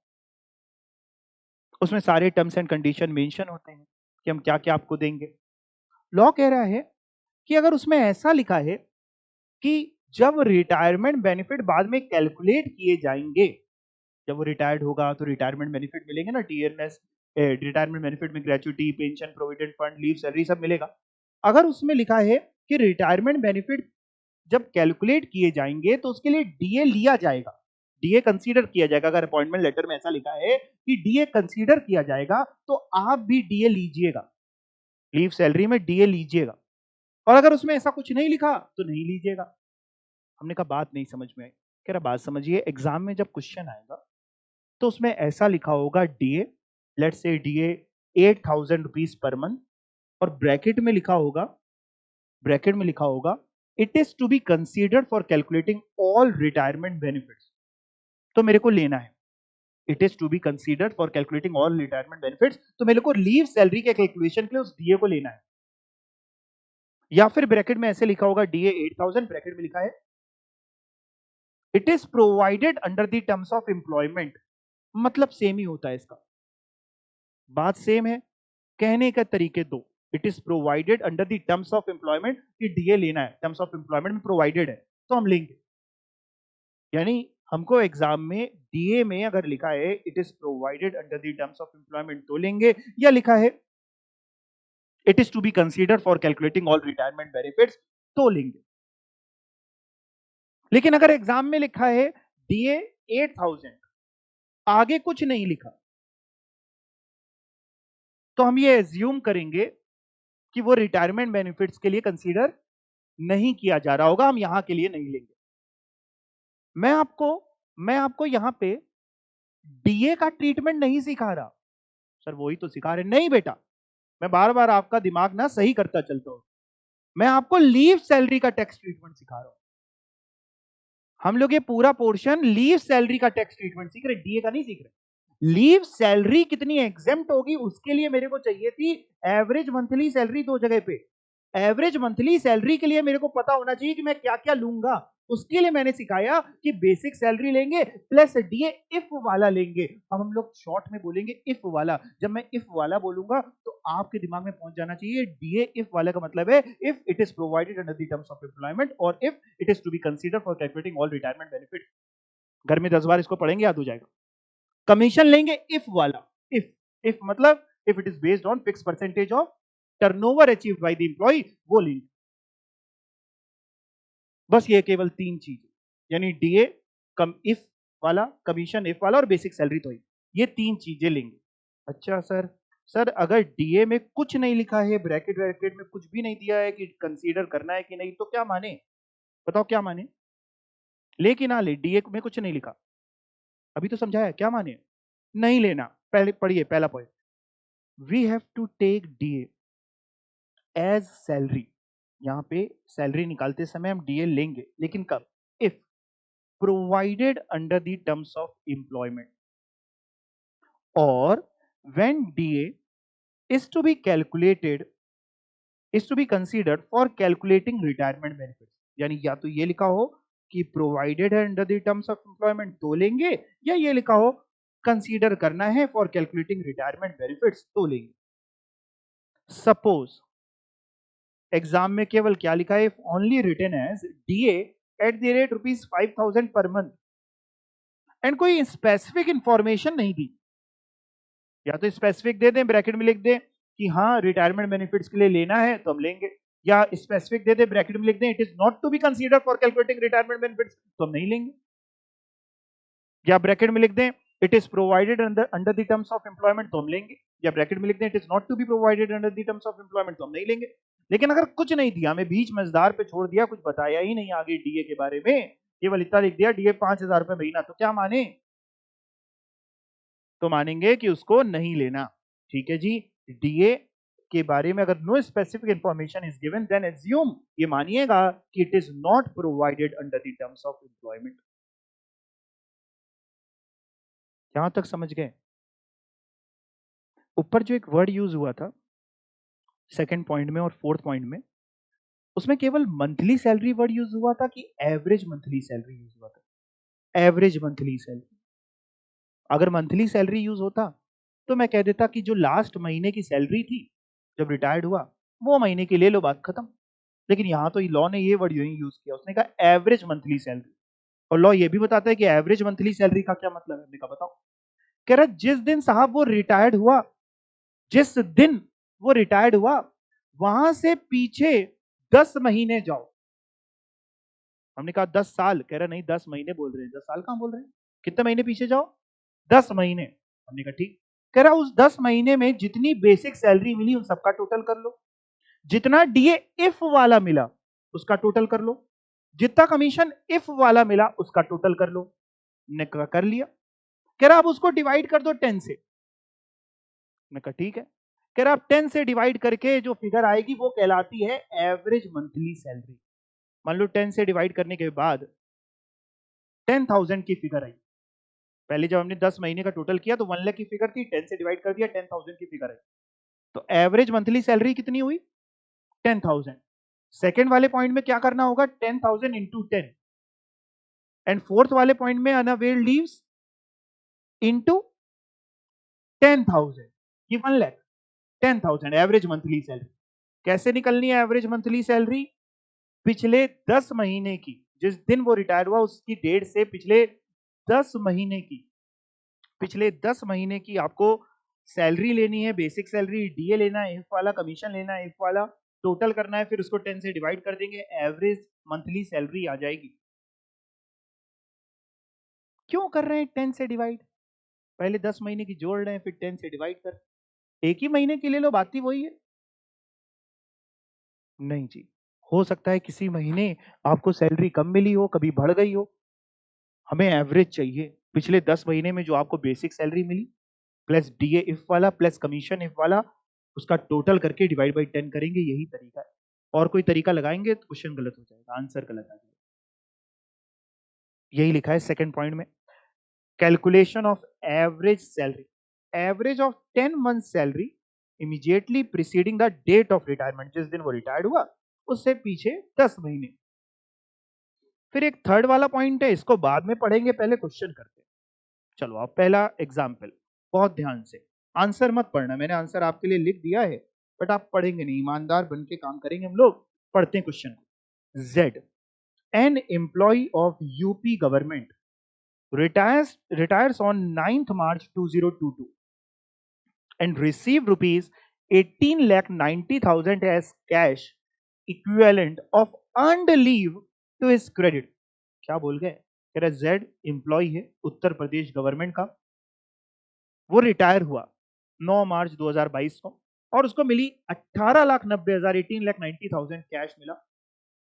उसमें सारे टर्म्स एंड कंडीशन मेंशन होते हैं कि हम क्या क्या आपको देंगे। लॉ कह रहा है कि अगर उसमें ऐसा लिखा है कि जब रिटायरमेंट बेनिफिट बाद में कैलकुलेट किए जाएंगे, जब वो रिटायर्ड होगा तो रिटायरमेंट बेनिफिट मिलेंगे ना, टीएनएस, रिटायरमेंट बेनिफिट में gratuity, pension, provident fund, leave, salary सब मिलेगा। अगर उसमें लिखा है कि रिटायरमेंट बेनिफिट जब कैलकुलेट किए जाएंगे तो उसके लिए डीए लिया जाएगा, डीए कंसीडर किया जाएगा। अगर अपॉइंटमेंट लेटर में ऐसा लिखा है कि डीए कंसीडर किया जाएगा तो आप भी डीए लीजिएगा, लीव सैलरी में डीए लीजिएगा। और अगर उसमें ऐसा कुछ नहीं लिखा तो नहीं लीजिएगा। हमने कहा बात नहीं समझ में आई। कह रहा बात समझिए, एग्जाम में जब क्वेश्चन आएगा तो उसमें ऐसा लिखा होगा DA, let's say DA 8,000 rupees per month, और ब्रैकेट में लिखा होगा it is to be considered for calculating all retirement benefits. तो मेरे को लेना है it is to be considered for calculating all retirement benefits, तो मेरे को लीव सैलरी के कैलकुलेशन के लिए उस डीए को लेना है। या फिर ब्रैकेट में ऐसे लिखा होगा डीए 8,000, ब्रैकेट में लिखा है it is provided under the terms of employment. मतलब सेम ही होता है इसका, बात सेम है, कहने का तरीके दो। It is provided under the terms of employment, कि डीए लेना है, टर्म्स ऑफ एम्प्लॉयमेंट में प्रोवाइडेड है तो हम लेंगे। यानी हमको एग्जाम में डीए में अगर लिखा है it is provided under the terms of employment तो लेंगे, या लिखा है it is to be considered for calculating all retirement benefits तो लेंगे। लेकिन अगर एग्जाम में लिखा है डीए 8,000, आगे कुछ नहीं लिखा, तो हम ये एज्यूम करेंगे कि वो रिटायरमेंट बेनिफिट्स के लिए कंसीडर नहीं किया जा रहा होगा, हम यहां के लिए नहीं लेंगे। मैं आपको मैं आपको यहां पे डीए का ट्रीटमेंट नहीं सिखा रहा। सर वही तो सिखा रहे नहीं बेटा, मैं बार बार आपका दिमाग ना सही करता चलता हूं। मैं आपको लीव सैलरी का टैक्स ट्रीटमेंट सिखा रहा हूं। हम लोग ये पूरा पोर्शन लीव सैलरी का टैक्स ट्रीटमेंट सीख रहे, डीए का नहीं सीख रहे। लीव सैलरी कितनी एग्जेम्प्ट होगी उसके लिए मेरे को चाहिए थी एवरेज मंथली सैलरी दो जगह पे। एवरेज मंथली सैलरी के लिए मेरे को पता होना चाहिए कि मैं क्या क्या लूंगा। उसके लिए मैंने सिखाया कि बेसिक सैलरी लेंगे प्लस डीए इफ वाला लेंगे। अब हम लोग शॉर्ट में बोलेंगे इफ वाला। जब मैं इफ वाला बोलूंगा तो आपके दिमाग में पहुंच जाना चाहिए डीए इफ वाला का मतलब है if it is provided under the terms of employment और if it is to be consider for calculating all retirement benefit. घर में 10 बार इसको पढ़ेंगे याद हो जाएगा। कमीशन लेंगे इफ वाला, इफ मतलब if it is based on fix percentage of turnover achieved by the employ, वो लेंगे। बस ये केवल तीन चीज, यानी डीए, कम इफ वाला, कमीशन इफ वाला और बेसिक सैलरी तो ही, ये तीन चीजें लेंगे। अच्छा सर, सर अगर डीए में कुछ नहीं लिखा है, ब्रैकेट ब्रैकेट में कुछ भी नहीं दिया है कि कंसीडर करना है कि नहीं, तो क्या माने? बताओ क्या माने? ले कि ना ले? डीए में कुछ नहीं लिखा, अभी तो समझाया, क्या माने? नहीं लेना। पहले पढ़िए पहला point, we have to take DA as salary. यहां पे सैलरी निकालते समय हम डीए लेंगे, लेकिन कब? If provided under the terms of employment, और when DA is to be calculated, is to be considered for calculating retirement benefits। यानी या तो ये लिखा हो कि प्रोवाइडेड है under the terms of employment तो लेंगे, या ये लिखा हो कंसीडर करना है फॉर कैलकुलेटिंग रिटायरमेंट बेनिफिट्स तो लेंगे। सपोज एग्जाम में केवल क्या लिखा है, if only written as DA at the rate ₹5,000 per month, and कोई स्पेसिफिक इंफॉर्मेशन नहीं दी। या तो स्पेसिफिक दे दें, ब्रैकेट में लिख दें कि हाँ रिटायरमेंट बेनिफिट्स के लिए लेना है तो हम लेंगे, या स्पेसिफिक दे दें, ब्रैकेट में लिख दें it is not to be consider for calculating retirement benefits तो हम नहीं लेंगे, या ब्रैकेट में लिख दें it is provided under the terms of employment तो हम लेंगे, या ब्रैकेट में लिख दें it is not to be provided under the terms of employment तो हम नहीं लेंगे। लेकिन अगर कुछ नहीं दिया, हमें बीच मजदार पे छोड़ दिया, कुछ बताया ही नहीं आगे डीए के बारे में, केवल इतना लिख दिया डीए ₹5,000 महीना, तो क्या माने? तो मानेंगे कि उसको नहीं लेना। ठीक है जी, डीए के बारे में अगर no specific information is given then assume, ये मानिएगा कि it is not provided under the terms of employment. यहां तक समझ गए? ऊपर जो एक वर्ड यूज हुआ था सेकंड पॉइंट में और फोर्थ पॉइंट में, उसमें केवल मंथली सैलरी वर्ड यूज हुआ था कि एवरेज मंथली सैलरी यूज हुआ था? Average monthly salary. अगर मंथली सैलरी यूज होता तो मैं कह देता कि जो लास्ट महीने की सैलरी थी जब रिटायर्ड हुआ, वो महीने की ले लो, बात खत्म। लेकिन यहां तो लॉ ने ये वर्ड यूज किया, उसने कहा एवरेज मंथली सैलरी। और लॉ ये भी बताता है कि एवरेज मंथली सैलरी का क्या मतलब है। हमने कहा बताओ। कह रहा जिस दिन साहब वो रिटायर्ड हुआ, जिस दिन वो रिटायर्ड हुआ, वहां से पीछे 10 महीने जाओ। हमने कहा 10 साल, कह रहा नहीं 10 महीने बोल रहे हैं, 10 साल कहां बोल रहे हैं, कितने महीने पीछे जाओ? 10 महीने। हमने कहा ठीक। कह रहा उस 10 महीने में जितनी बेसिक सैलरी मिली उन सबका टोटल कर लो, जितना डीए इफ वाला मिला उसका टोटल कर लो, जितना कमीशन इफ वाला मिला उसका टोटल कर लो। ने कर लिया। कह रहा अब उसको डिवाइड कर दो 10 से। मैं कहा ठीक है। कह रहा अब 10 से डिवाइड करके जो फिगर आएगी वो कहलाती है एवरेज मंथली सैलरी। मान लो 10 से डिवाइड करने के बाद 10,000 की फिगर आई। पहले जब हमने 10 महीने का टोटल किया तो 1 लाख की फिगर थी, 10 से डिवाइड कर दिया 10,000 की फिगर आई। तो एवरेज मंथली सैलरी कितनी हुई? 10,000। सेकेंड वाले पॉइंट में क्या करना होगा? 10,000 इंटू 10, एंड फोर्थ वाले पॉइंट में अनअवेल्ड लीव्स इंटू 10,000, ये 1 लाख। 10,000 average monthly salary. कैसे निकलनी है एवरेज मंथली सैलरी? पिछले 10 महीने की, जिस दिन वो रिटायर हुआ उसकी डेट से पिछले 10 महीने की, पिछले 10 महीने की आपको सैलरी लेनी है, बेसिक सैलरी, डीए लेना है, इफ वाला कमीशन लेना है, इफ वाला टोटल करना है, फिर उसको 10 से डिवाइड कर देंगे, एवरेज मंथली सैलरी आ जाएगी। क्यों कर रहे हैं 10 से डिवाइड? पहले 10 महीने की जोड़ रहे हैं, फिर 10 से डिवाइड कर, एक ही महीने की ले लो, बात ही वही है। नहीं जी, हो सकता है किसी महीने आपको सैलरी कम मिली हो, कभी बढ़ गई हो। हमें एवरेज चाहिए, पिछले 10 महीने में जो आपको बेसिक सैलरी मिली प्लस डीए इफ वाला प्लस कमीशन इफ वाला, उसका टोटल करके डिवाइड बाई 10 करेंगे, यही तरीका है। और कोई तरीका लगाएंगे तो क्वेश्चन गलत हो जाएगा, आंसर गलत आ जाएगा। यही लिखा है सेकंड पॉइंट में, calculation of average salary, average of 10 month salary immediately preceding the date of retirement, जिस दिन वो रिटायर्ड हुआ उससे पीछे 10 महीने। फिर एक थर्ड वाला पॉइंट है, इसको बाद में पढ़ेंगे, पहले क्वेश्चन करते हैं। चलो आप पहला एग्जाम्पल, बहुत ध्यान से, आंसर मत पढ़ना, मैंने आंसर आपके लिए लिख दिया है, बट आप पढ़ेंगे नहीं, ईमानदार बन के काम करेंगे हम लोग। पढ़ते हैं क्वेश्चन को। Z, an employ of UP government retires on 9th March 2022 and received rupees 18,90,000 as cash equivalent of earned leave to his credit। क्या बोल गए? कह रहा जेड एम्प्लॉय है उत्तर प्रदेश गवर्नमेंट का, वो रिटायर हुआ 9 मार्च 2022 को, और उसको मिली 18,90,000, 18,90,000 कैश मिला,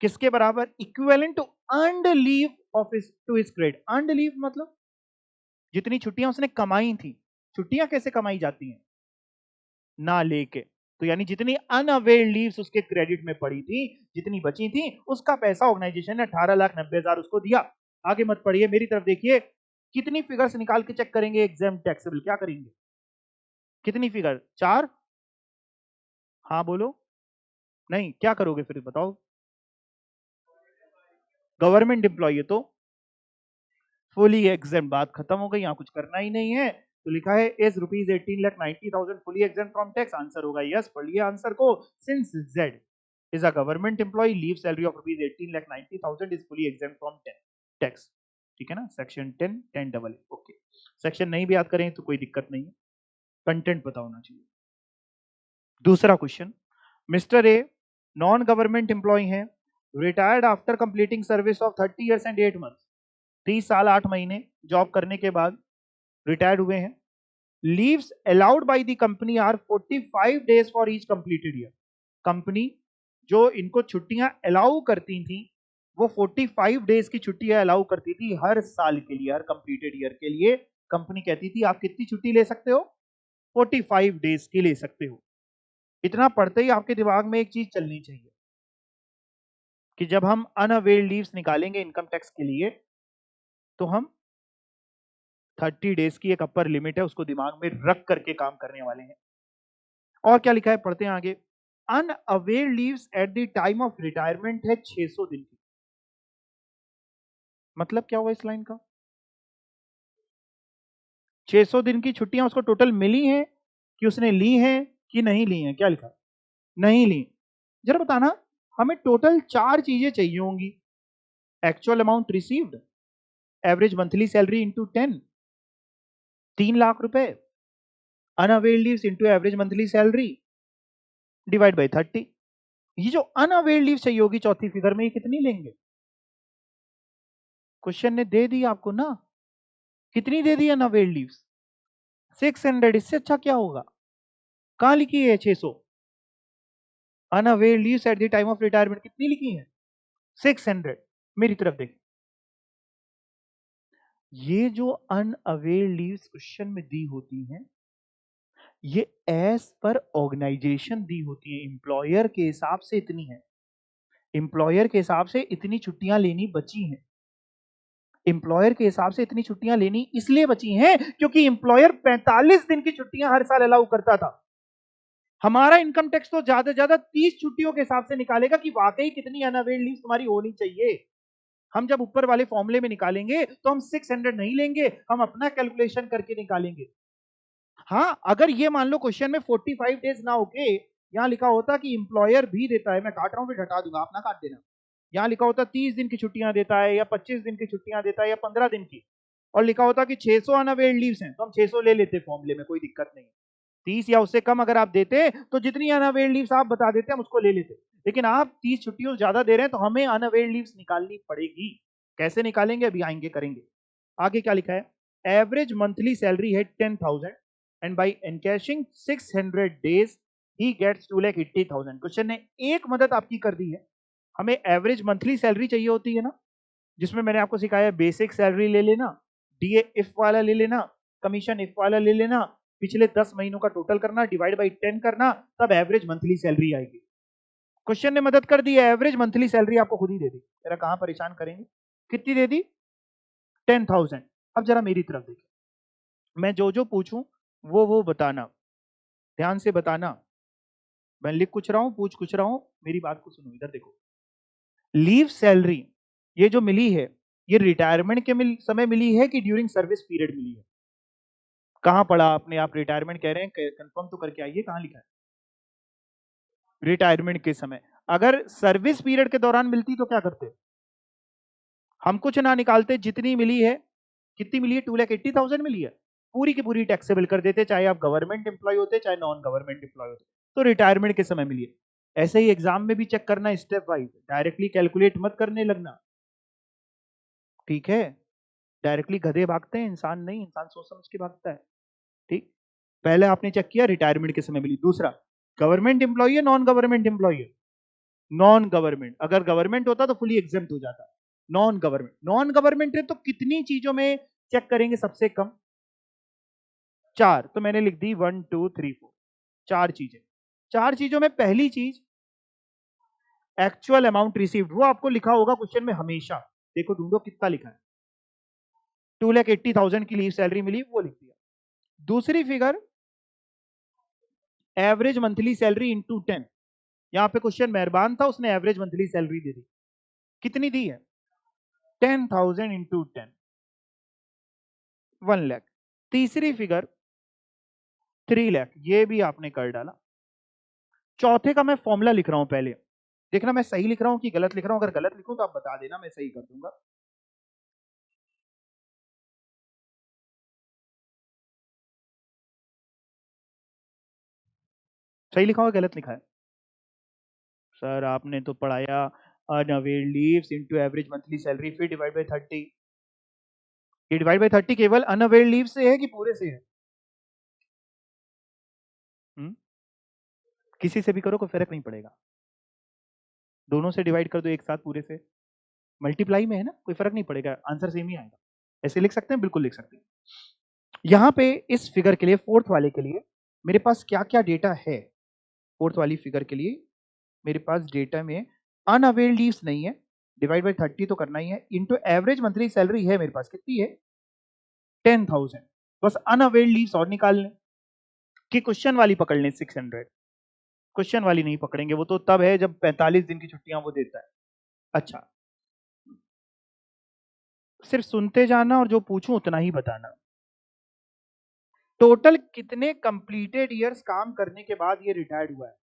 किसके बराबर? Equivalent to earned leave of his to his credit. Earned leave मतलब जितनी छुट्टियां उसने कमाई थी। छुट्टियां कैसे कमाई जाती हैं? ना लेके। तो यानी जितनी अनअवेल्ड लीव्स उसके क्रेडिट में पड़ी थी, जितनी बची थी, उसका पैसा ऑर्गेनाइजेशन ने 18,90,000 उसको दिया। आगे मत पढ़िए, मेरी तरफ देखिए। कितनी फिगर्स निकाल के चेक करेंगे एग्जाम टैक्सेबल? क्या करेंगे? कितनी फिगर? 4? हाँ बोलो। नहीं, क्या करोगे फिर बताओ? गवर्नमेंट एम्प्लॉय है तो फुली एग्जाम, बात खत्म हो गई, यहाँ कुछ करना ही नहीं है। तो लिखा है is ₹18,90,000 fully exam from tax. Answer होगा यस। पढ़िए आंसर को। Since Z is a government employee, leave salary of ₹18,90,000 is fully exempt from tax। ठीक है ना? Section 10 10AA। ओके, सेक्शन नहीं भी याद करें तो कोई दिक्कत नहीं है, कंटेंट पता होना चाहिए। दूसरा question, mister A non government employ है, retired after completing service of 30 years and 8 months। 30 साल 8 महीने जॉब करने के बाद रिटायर्ड हुए हैं। Leaves allowed by the company are 45 days for each completed year. Company जो इनको छुट्टियां अलाउ करती थी, वो 45 डेज की छुट्टियां अलाउ करती थी हर साल के लिए, हर कंप्लीटेड ईयर के लिए। कंपनी कहती थी आप कितनी छुट्टी ले सकते हो? 45 डेज की ले सकते हो। इतना पढ़ते ही आपके दिमाग में एक चीज चलनी चाहिए कि जब हम अनअवेल्ड लीव्स निकालेंगे इनकम टैक्स के लिए, तो हम 30 डेज की एक अपर लिमिट है, उसको दिमाग में रख करके काम करने वाले हैं। और क्या लिखा है, पढ़ते हैं आगे। Unavailed leaves eight the time of retirement है 600 दिन की। मतलब क्या हुआ इस लाइन का? 600 दिन की छुट्टियां उसको टोटल मिली हैं कि उसने ली हैं कि नहीं ली हैं? क्या लिखा? नहीं ली। जरा बताना, हमें टोटल 4 चीजें चाहिए होंगी। Actual amount received, average monthly salary into 10, 3 lakh रुपए, unavailed leaves into average monthly salary divide by 30। ये जो अनअवेल्ड लीव चाहिए होगी चौथी फिगर में, ये कितनी लेंगे? क्वेश्चन ने दे दी आपको ना, कितनी दे दी अनअवेल्ड लीव्स? 600। इससे अच्छा क्या होगा? कहां लिखी है 600? Unavailed leaves eight the time of retirement कितनी लिखी है? 600। मेरी तरफ देख, ये जो अनअवेल्ड लीव्स क्वेश्चन में दी होती हैं, ये एज पर ऑर्गेनाइजेशन दी होती है। एम्प्लॉयर के हिसाब से इतनी है, एम्प्लॉयर के हिसाब से इतनी छुट्टियां लेनी बची हैं। एम्प्लॉयर के हिसाब से इतनी छुट्टियां लेनी इसलिए बची हैं क्योंकि एम्प्लॉयर 45 दिन की छुट्टियां हर साल अलाउ करता था। हमारा इनकम टैक्स तो ज्यादा से ज्यादा 30 छुट्टियों के हिसाब से निकालेगा कि वाकई कितनी अनअवेल्ड लीव तुम्हारी होनी चाहिए। हम जब ऊपर वाले फॉर्मूले में निकालेंगे तो हम 600 नहीं लेंगे, हम अपना कैलकुलेशन करके निकालेंगे। हाँ, अगर ये मान लो क्वेश्चन में 45 डेज ना होके यहां लिखा होता कि एम्प्लॉयर भी देता है, मैं काट रहा हूं फिर हटा दूंगा, आप ना काट देना। यहां लिखा होता 30 दिन की छुट्टियां देता है या 25 दिन की छुट्टियां देता है या 15 दिन की, और लिखा होता कि 600 अनअवेल्ड लीव्स हैं, तो हम 600 ले लेते फॉर्मूले में, कोई दिक्कत नहीं। 30 या उससे कम अगर आप देते तो जितनी अनअवेल्ड लीव्स आप बता देते हम उसको ले लेते। लेकिन आप 30 छुट्टियों ज्यादा दे रहे हैं तो हमें अनअवेल्ड लीव्स निकालनी पड़ेगी। कैसे निकालेंगे अभी आएंगे करेंगे। आगे क्या लिखा है? एवरेज मंथली सैलरी है 10,000 and by encashing 600 days he gets 2,80,000। Question ने एक मदद आपकी कर दी है, हमें एवरेज मंथली सैलरी चाहिए होती है ना, जिसमें मैंने आपको सिखाया बेसिक सैलरी ले लेना, डीए इफ वाला ले लेना, कमीशन इफ वाला ले लेना, पिछले 10 महीनों का टोटल करना, डिवाइड बाई 10 करना, तब एवरेज मंथली सैलरी आएगी। क्वेश्चन ने मदद कर दी है, एवरेज मंथली सैलरी आपको खुद ही दे दी, तेरा कहां परेशान करेंगे। कितनी दे दी? 10,000। अब जरा मेरी तरफ देखिए, मैं जो जो पूछूं वो बताना, ध्यान से बताना। मैं लिख कुछ रहा हूं, पूछ कुछ रहा हूं, मेरी बात को सुनो। इधर देखो, लीव सैलरी ये जो मिली है, ये रिटायरमेंट के समय मिली है कि ड्यूरिंग सर्विस पीरियड मिली है? कहां पढ़ा आपने? आप रिटायरमेंट कह रहे हैं, कंफर्म तो करके आइए, कहां लिखा है? रिटायरमेंट के समय। अगर सर्विस पीरियड के दौरान मिलती तो क्या करते? हम कुछ ना निकालते, जितनी मिली है, कितनी मिली है? 2,80,000 मिली है, पूरी की पूरी टैक्सेबल कर देते, चाहे आप गवर्नमेंट एम्प्लॉय होते चाहे नॉन गवर्नमेंट एम्प्लॉय होते। तो रिटायरमेंट के समय मिली है। ऐसे ही एग्जाम में भी चेक करना स्टेप वाइज, डायरेक्टली कैलकुलेट मत करने लगना, ठीक है? डायरेक्टली गधे भागते हैं, इंसान नहीं, इंसान सोच समझ के भागता है। ठीक, पहले आपने चेक किया रिटायरमेंट के समय मिली। दूसरा, गवर्नमेंट एम्प्लॉय है नॉन गवर्नमेंट एम्प्लॉय है? Non government. अगर गवर्नमेंट होता तो फुली एग्जेम्प्ट हो जाता। नॉन गवर्नमेंट, नॉन गवर्नमेंट है तो कितनी चीजों में चेक करेंगे सबसे कम? 4, तो मैंने लिख दी 1 2 3 4, 4 चीजें। 4 चीजों में पहली चीज एक्चुअल अमाउंट रिसीव्ड, वो आपको लिखा होगा क्वेश्चन में हमेशा। देखो ढूंढो कितना लिखा है, 2,80,000 की लीव सैलरी मिली, वो लिख दिया। दूसरी figure average monthly salary into 10, यहां पे क्वेश्चन मेहरबान था, उसने एवरेज मंथली सैलरी दे दी। कितनी दी है? 10,000 इंटू 10, 1 लाख। तीसरी फिगर 3 लाख, ये भी आपने कर डाला। चौथे का मैं फॉर्मूला लिख रहा हूं, पहले देखना मैं सही लिख रहा हूं कि गलत लिख रहा हूं। अगर गलत लिखूं तो आप बता देना, मैं सही कर दूंगा। सही लिखा हुआ गलत लिखा है? सर आपने तो पढ़ाया unavailed leaves into average monthly salary फिर डिवाइड बाय 30। ये डिवाइड बाय 30 केवल अनअवेल्ड लीव से है कि पूरे से है? किसी से भी करो कोई फर्क नहीं पड़ेगा, दोनों से डिवाइड कर दो एक साथ पूरे से, मल्टीप्लाई में है ना, कोई फर्क नहीं पड़ेगा, आंसर सेम ही आएगा। ऐसे लिख सकते हैं, बिल्कुल लिख सकते हैं। यहां पे इस फिगर के लिए, फोर्थ वाले के लिए मेरे पास क्या क्या डेटा है? फोर्थ वाली फिगर के लिए मेरे पास डेटा में अनअवेल्ड लीव्स नहीं है, डिवाइड बाय 30 तो करना ही है, इनटू एवरेज मंथली सैलरी है मेरे पास, कितनी है? 10,000। बस अनअवेल्ड लीव्स और निकाल लें कि क्वेश्चन वाली पकड़ लें 600। क्वेश्चन वाली नहीं पकड़ेंगे, वो तो तब है जब 45 दिन की छुट्टियां वो देता है। अच्छा, सिर्फ सुनते जाना और जो पूछूं उतना ही बताना। टोटल कितने कंप्लीटेड ईयर्स काम करने के बाद ये रिटायर्ड हुआ है?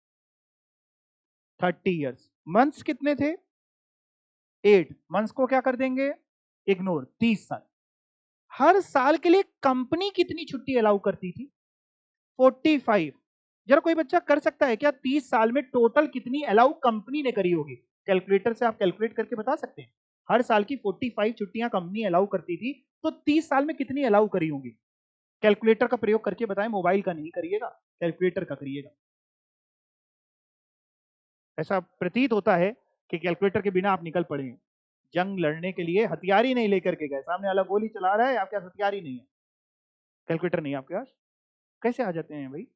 30 ईयर्स। मंथ्स कितने थे? 8। मंथ्स को क्या कर देंगे? इग्नोर। 30 साल। हर साल के लिए कंपनी कितनी छुट्टी अलाउ करती थी? 45। जरा कोई बच्चा कर सकता है क्या 30 साल में टोटल कितनी अलाउ कंपनी ने करी होगी? कैलकुलेटर से आप कैलकुलेट करके बता सकते हैं। हर साल की 45 छुट्टियां कंपनी अलाउ करती थी, तो 30 साल में कितनी अलाउ करी होंगी? कैलकुलेटर का प्रयोग करके बताएं, मोबाइल का नहीं करिएगा, कैलकुलेटर का करिएगा। ऐसा प्रतीत होता है कि कैलकुलेटर के बिना आप निकल पड़े हैं। जंग लड़ने के लिए हथियार ही नहीं लेकर के गए, सामने वाला गोली चला रहा है, आपके पास हथियार ही नहीं है, कैलकुलेटर नहीं है आपके पास, कैसे आ जाते हैं भाई?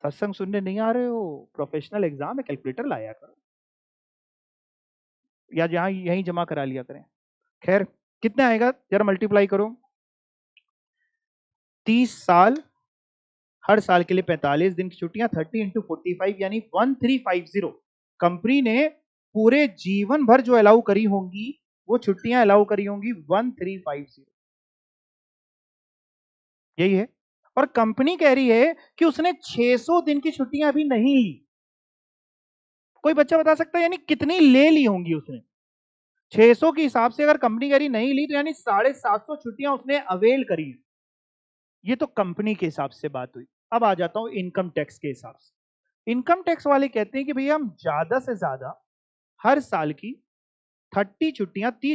सत्संग सुनने नहीं आ रहे हो? प्रोफेशनल एग्जाम है, कैलकुलेटर लाया करो, या जहां यहीं जमा करा लिया करें। खैर, कितना आएगा जरा मल्टीप्लाई करो। 30 साल, हर साल के लिए 45 दिन की छुट्टियां, 30 इंटू 45 यानी 1350। कंपनी ने पूरे जीवन भर जो अलाउ करी होंगी, वो छुट्टियां अलाउ करी होंगी 1350। यही है। और कंपनी कह रही है कि उसने 600 दिन की छुट्टियां अभी नहीं ली। कोई बच्चा बता सकता है यानी कितनी ले ली होंगी उसने? 600 के हिसाब से अगर कंपनी कह रही नहीं ली, तो यानी 750 छुट्टियां उसने अवेल करी है। ये तो कंपनी के हिसाब से बात हुई। अब आ जाता हूं इनकम टैक्स के हिसाब से। इनकम टैक्स वाले कहते हैं कि भैया हम ज्यादा से ज्यादा हर साल की 30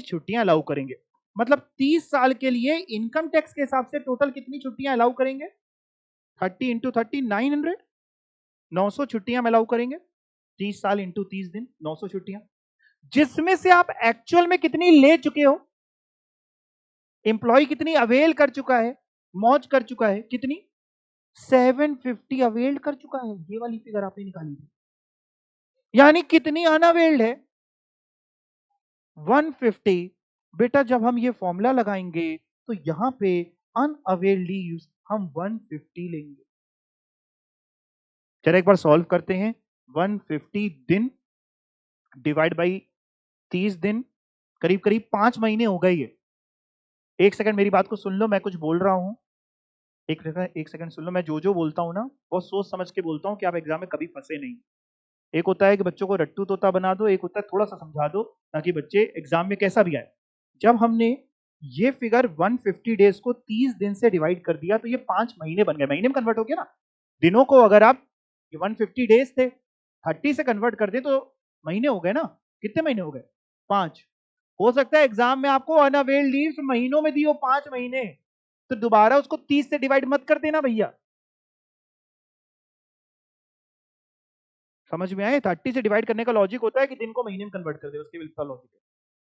छुट्टियां अलाउ करेंगे। मतलब 30 साल के लिए इनकम टैक्स के हिसाब से टोटल कितनी छुट्टियां अलाउ करेंगे? 30 इंटू 30, 900। 900 छुट्टियां अलाउ करेंगे। 30 साल इंटू 30 दिन, 900 छुट्टियां, जिसमें से आप एक्चुअल में कितनी ले चुके हो? एम्प्लॉय कितनी अवेल कर चुका है, मौज कर चुका है, कितनी? 750 अवेल कर चुका है। ये वाली फिगर आपने निकाली थी, यानी कितनी अनअवेल्ड है? 150। बेटा जब हम ये फॉर्मूला लगाएंगे तो यहां पे अनअवेल्ड लीव्स हम 150 लेंगे। चलो एक बार सॉल्व करते हैं। 150 दिन डिवाइड बाई 30 दिन, करीब करीब 5 महीने हो गए ये। एक सेकंड मेरी बात को सुन लो, मैं कुछ बोल रहा हूं। एक सेकंड सुन लो, मैं जो जो बोलता हूं ना, बहुत सोच समझ के बोलता हूं कि आप एग्जाम में कभी फंसे नहीं। एक होता है कि बच्चों को रट्टू तोता बना दो, एक होता है थोड़ा सा समझा दो ताकि बच्चे एग्जाम में कैसा भी आए। जब हमने ये फिगर 150 डेज को 30 दिन से डिवाइड कर दिया, तो ये 5 महीने बन गए, महीने में कन्वर्ट हो गया ना। दिनों को अगर आप, ये 150 डेज थे, 30 से कन्वर्ट कर दे तो महीने हो गए ना। कितने महीने हो गए? 5। हो सकता है एग्जाम में आपको अनअवेल्ड लीव्स महीनों में दी हो, 5 महीने, तो दोबारा उसको 30 से डिवाइड मत कर देना भैया। समझ में आए? 30 से डिवाइड करने का लॉजिक होता है कि दिन को महीने में कन्वर्ट कर दे, उसके विल लॉजिक है।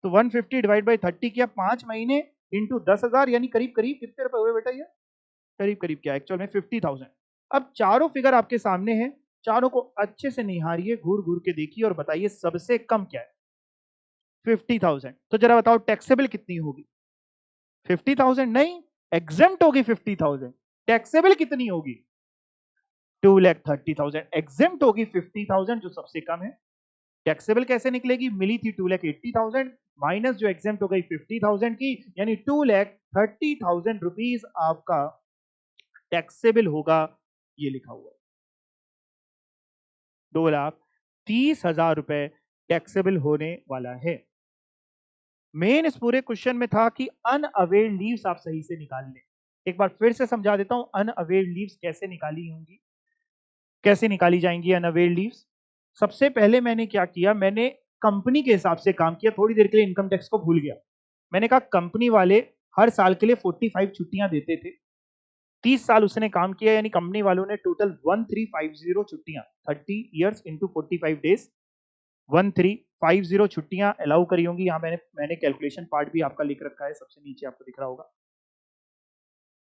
तो 150 डिवाइड बाई 30 किया, 5 महीने, इंटू 10,000 यानी करीब करीब कितने रुपए हुए बेटा ये? करीब करीब क्या एक्चुअल में 50,000। अब चारों फिगर आपके सामने हैं, चारों को अच्छे से निहारिए, घूर घूर के देखिए और बताइए सबसे कम क्या है? 50,000। तो जरा बताओ टैक्सेबल कितनी होगी? 50,000 नहीं, एग्जेम्प्ट होगी 50,000। टैक्सेबल कितनी होगी? 2,30,000। एग्जेम्प्ट होगी 50,000 जो सबसे कम है। टैक्सेबल कैसे निकलेगी? मिली थी 2,80,000 माइनस जो एग्जेम्प्ट हो गई 50,000 की, यानी 2,30,000 रुपीज आपका टैक्सेबल होगा। ये लिखा हुआ है 2,30,000 रुपए टैक्सेबल होने वाला है। मेन इस पूरे क्वेश्चन में था कि अनअवेल्ड लीव्स आप सही से निकाल लें। एक बार फिर से समझा देता हूं अनअवेल्ड लीव्स कैसे निकाली होंगी, कैसे निकाली जाएंगी अनअवेल्ड लीव्स। सबसे पहले मैंने क्या किया, मैंने कंपनी के हिसाब से काम किया। थोड़ी देर के लिए इनकम टैक्स को भूल गया। मैंने कहा कंपनी वाले हर साल के लिए 45 छुट्टियां देते थे। 30 साल उसने काम किया, यानी कंपनी वालों ने टोटल 1350 छुट्टियां, 30 ईयर्स इंटू 45 डेज, 1350 छुट्टियां अलाउ करी होंगी। यहां मैंने कैलकुलेशन पार्ट भी आपका लिख रखा है, सबसे नीचे आपको दिख रहा होगा,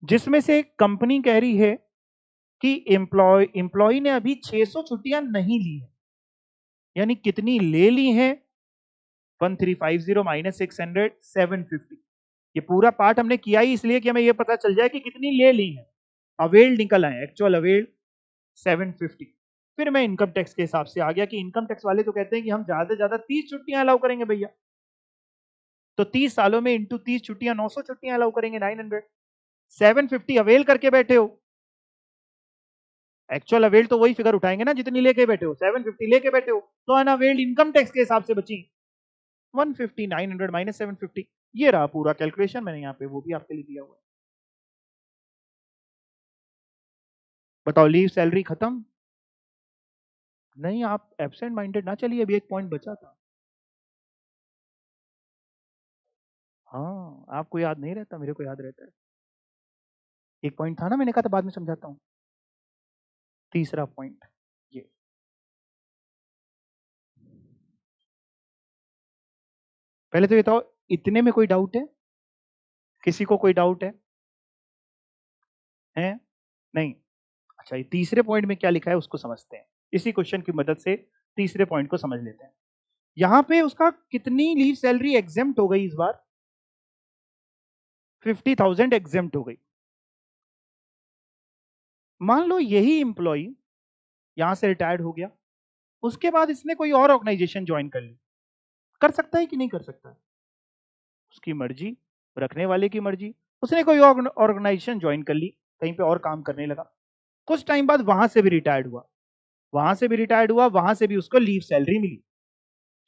जिसमें से कंपनी कह रही है कि एम्प्लॉय ने अभी 600 छुट्टियां नहीं ली है। यानी कितनी ले ली हैं? 1350 माइनस 600, 750। ये पूरा पार्ट हमने किया ही इसलिए कि हमें ये पता चल जाए कि कितनी ले ली है। अवेल्ड निकल आए, एक्चुअल अवेल्ड 750। फिर मैं इनकम टैक्स के हिसाब से आ गया कि इनकम टैक्स वाले तो कहते हैं कि हम ज्यादा से ज्यादा 30 छुट्टियां अलाउ करेंगे भैया। तो 30 सालों में इंटू 30 छुट्टियां 900 छुट्टियां अलाउ करेंगे, 900। 750 अवेल करके बैठे हो, एक्चुअल अवेल्ड तो वही फिगर उठाएंगे ना जितनी लेके बैठे हो। 750 लेके बैठे हो तो अनअवेल्ड इनकम टैक्स के हिसाब से बची 150, 900 माइनस 750। ये रहा पूरा कैलकुलेशन, मैंने यहाँ पे वो भी आपके लिए दिया हुआ है। बताओ लीव सैलरी खत्म? नहीं, आप एब्सेंट माइंडेड ना चलिए, अभी एक पॉइंट बचा था। हाँ, आपको याद नहीं रहता, मेरे को याद रहता है। एक पॉइंट था ना, मैंने कहा था बाद में समझाता हूं। तीसरा पॉइंट ये, पहले तो ये बताओ इतने में कोई डाउट है? किसी को कोई डाउट है? हैं? नहीं। अच्छा, ये तीसरे पॉइंट में क्या लिखा है उसको समझते हैं। इसी क्वेश्चन की मदद से तीसरे पॉइंट को समझ लेते हैं। यहां पे उसका कितनी लीव सैलरी एग्जेम्प्ट हो गई इस बार? 50,000 एग्जेम्प्ट हो गई। मान लो यही इंप्लॉय यहां से रिटायर्ड हो गया, उसके बाद इसने कोई और ऑर्गेनाइजेशन ज्वाइन कर ली, कर सकता है कि नहीं कर सकता? उसकी मर्जी, रखने वाले की मर्जी। उसने कोई ऑर्गेनाइजेशन ज्वाइन कर ली, कहीं पे और काम करने लगा, कुछ टाइम बाद वहां से भी रिटायर्ड हुआ, वहां से भी रिटायर्ड हुआ, वहां से भी उसको लीव सैलरी मिली।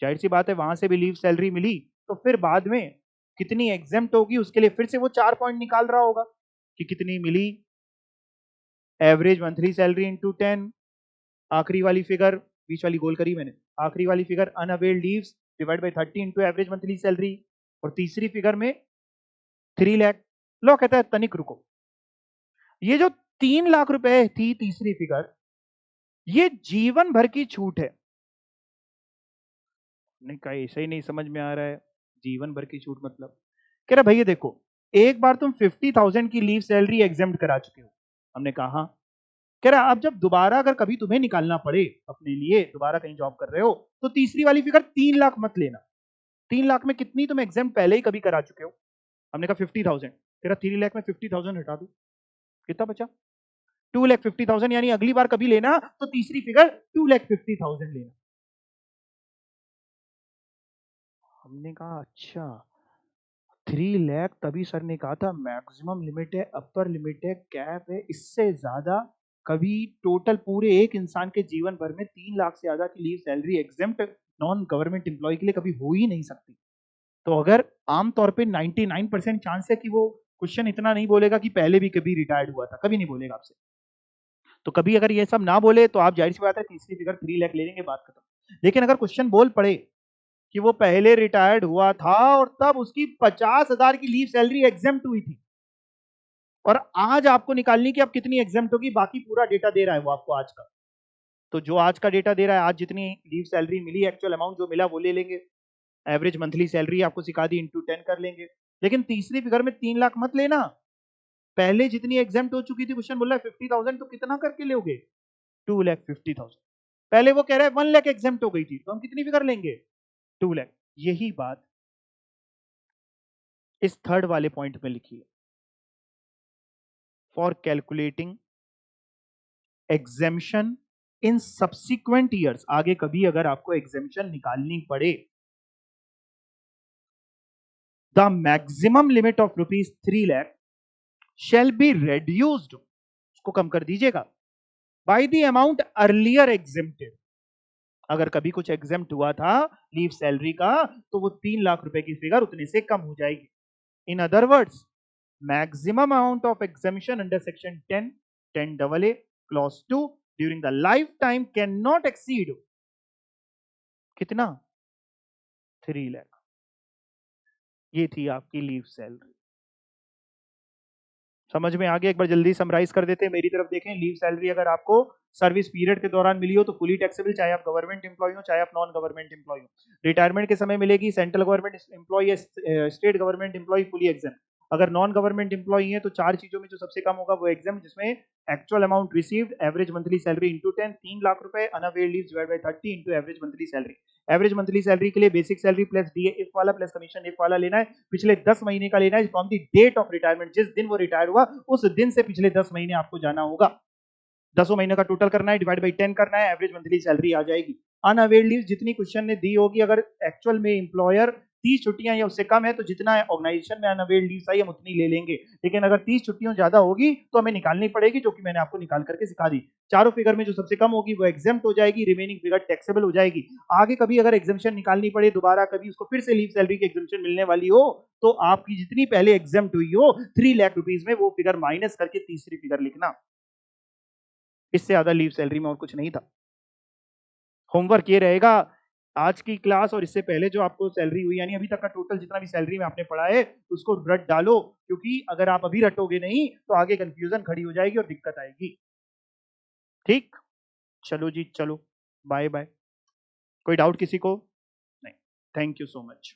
जाहिर सी बात है वहां से भी लीव सैलरी मिली, तो फिर बाद में कितनी एग्जेम्प्ट होगी उसके लिए फिर से वो 4 पॉइंट निकाल रहा होगा कि कितनी मिली। एवरेज मंथली सैलरी इंटू 10, आखिरी वाली फिगर, बीच वाली गोल करी मैंने, आखिरी वाली figure unavailed leaves divide by 30 into average monthly salary, और तीसरी फिगर में 3 लाख। लो कहता है तनिक रुको, ये जो 3 लाख रुपए थी तीसरी फिगर, ये जीवन भर की छूट है। नहीं, कहीं ऐसा ही नहीं समझ में आ रहा है, जीवन भर की छूट मतलब? कह रहा भैया देखो, एक बार तुम 50,000 की लीव सैलरी एग्जेम्प्ट करा चुके हो। हमने कहा हाँ। कह रहा अब जब दोबारा अगर कभी तुम्हें निकालना पड़े अपने लिए, दोबारा कहीं जॉब कर रहे हो, तो तीसरी वाली फिगर 3 लाख मत लेना। 3 लाख में कितनी तुम एग्जाम पहले ही कभी करा चुके हो? हमने कहा 50,000। तेरा 3 लाख में 50,000 हटा दो, कितना बचा? 2,50,000। यानी अगली बार कभी लेना तो तीसरी फिगर 2,50,000 लेना। हमने कहा अच्छा, 3 लाख तभी सर ने कहा था मैक्सिमम लिमिट है, अपर लिमिट है, कैप है, इससे ज्यादा कभी टोटल पूरे एक इंसान के जीवन भर में 3 लाख से ज्यादा की leave salary exempt non government employ के लिए कभी हो ही नहीं सकती। तो अगर आमतौर पे 99% चांस है कि वो क्वेश्चन इतना नहीं बोलेगा कि पहले भी कभी रिटायर्ड हुआ था, कभी नहीं बोलेगा आपसे। तो कभी अगर ये सब ना बोले तो आप जाहिर सी बात है तीसरी फिगर 3 लाख ले लेंगे, बात खत्म। लेकिन अगर क्वेश्चन बोल पड़े कि वो पहले रिटायर्ड हुआ था और तब उसकी 50,000 की लीव सैलरी एग्जेम्प्ट हुई थी, और आज आपको निकालनी कि अब कितनी एग्जेम्प्ट होगी, बाकी पूरा डेटा दे रहा है वो आपको आज का। तो जो आज का डेटा दे रहा है, आज जितनी लीव सैलरी मिली, एक्चुअल अमाउंट जो मिला वो ले लेंगे, एवरेज मंथली सैलरी आपको सिखा दी इंटू 10 कर लेंगे, लेकिन तीसरी फिगर में 3 लाख मत लेना। पहले जितनी एग्जाम हो चुकी थी, क्वेश्चन बोल रहा है 50,000, तो कितना करके लोगे? 2,50,000। पहले वो कह रहा है 1 लाख एग्जाम हो गई थी, तो हम कितनी फिगर लेंगे? 2 लाख। यही बात इस थर्ड वाले पॉइंट में लिखी है। For calculating exemption in subsequent years, आगे कभी अगर आपको एग्जेम्पशन निकालनी पड़े, the maximum limit of ₹3 lakh shall be reduced, उसको कम कर दीजिएगा, by the amount earlier exempted। अगर कभी कुछ एग्जेम्प्ट हुआ था लीव सैलरी का, तो वो 3 लाख रुपए की फिगर उतने से कम हो जाएगी। In other words, maximum amount of exemption under section 10(10AA) clause 2 during the life time can not exceed कितना? 3 लाख। ये थी आपकी लीव सैलरी। समझ में आ गया? एक बार जल्दी समराइज कर देते हैं। मेरी तरफ देखें, लीव सैलरी अगर आपको सर्विस पीरियड के दौरान मिली हो तो फुली टैक्सेबल, चाहे आप गवर्नमेंट एम्प्लॉय हो चाहे आप नॉन गवर्नमेंट एम्प्लॉय हो। रिटायरमेंट के समय मिलेगी, सेंट्रल गवर्नमेंट एम्प्लॉय या state government employ fully exempt. अगर नॉन गवर्नमेंट एम्प्लॉय है तो 4 चीजों में जो सबसे कम होगा वो एग्जाम, जिसमें actual amount received, average monthly salary into 10, 3 lakh रुपए, unavailed leaves divide by 30 into average monthly salary. Average monthly salary के लिए basic salary plus DA if वाला प्लस कमीशन इफ वाला लेना है, पिछले 10 महीने का लेना है from the date of retirement, जिस दिन वो रिटायर हुआ उस दिन से पिछले 10 महीने आपको जाना होगा। 10 महीने का टोटल करना है, डिवाइड बाई 10 करना है, एवरेज मंथली सैलरी आ जाएगी। अनअवेयर्ड लीव जितनी क्वेश्चन ने दी होगी, अगर एक्चुअल में एम्प्लॉयर 30 छुट्टियां या उससे कम है तो जितना ऑर्गेनाइजेशन में अनअवेयर्ड लीव आई हम उतनी ले लेंगे, लेकिन अगर 30 छुट्टियां ज्यादा होगी तो हमें निकालनी पड़ेगी, जो कि मैंने आपको निकाल करके सिखा दी। चारों फिगर में जो सबसे कम होगी वो एग्जेम्प्ट हो जाएगी, रिमेनिंग फिगर टैक्सेबल हो जाएगी। आगे कभी अगर एग्जेम्पशन निकालनी पड़े दोबारा, कभी उसको फिर से लीव सैलरी की एग्जेम्पशन मिलने वाली हो, तो आपकी जितनी पहले एग्जेम्प्ट हुई हो 3 लाख रुपीज में, वो फिगर माइनस करके तीसरी फिगर लिखना। इससे ज्यादा लीव सैलरी में और कुछ नहीं था। होमवर्क ये रहेगा, आज की क्लास और इससे पहले जो आपको सैलरी हुई, यानी अभी तक का टोटल जितना भी सैलरी में आपने पढ़ा है उसको रट डालो, क्योंकि अगर आप अभी रटोगे नहीं तो आगे कंफ्यूजन खड़ी हो जाएगी और दिक्कत आएगी। ठीक, चलो जी, चलो, बाय बाय। कोई डाउट किसी को? नहीं। Thank you so much.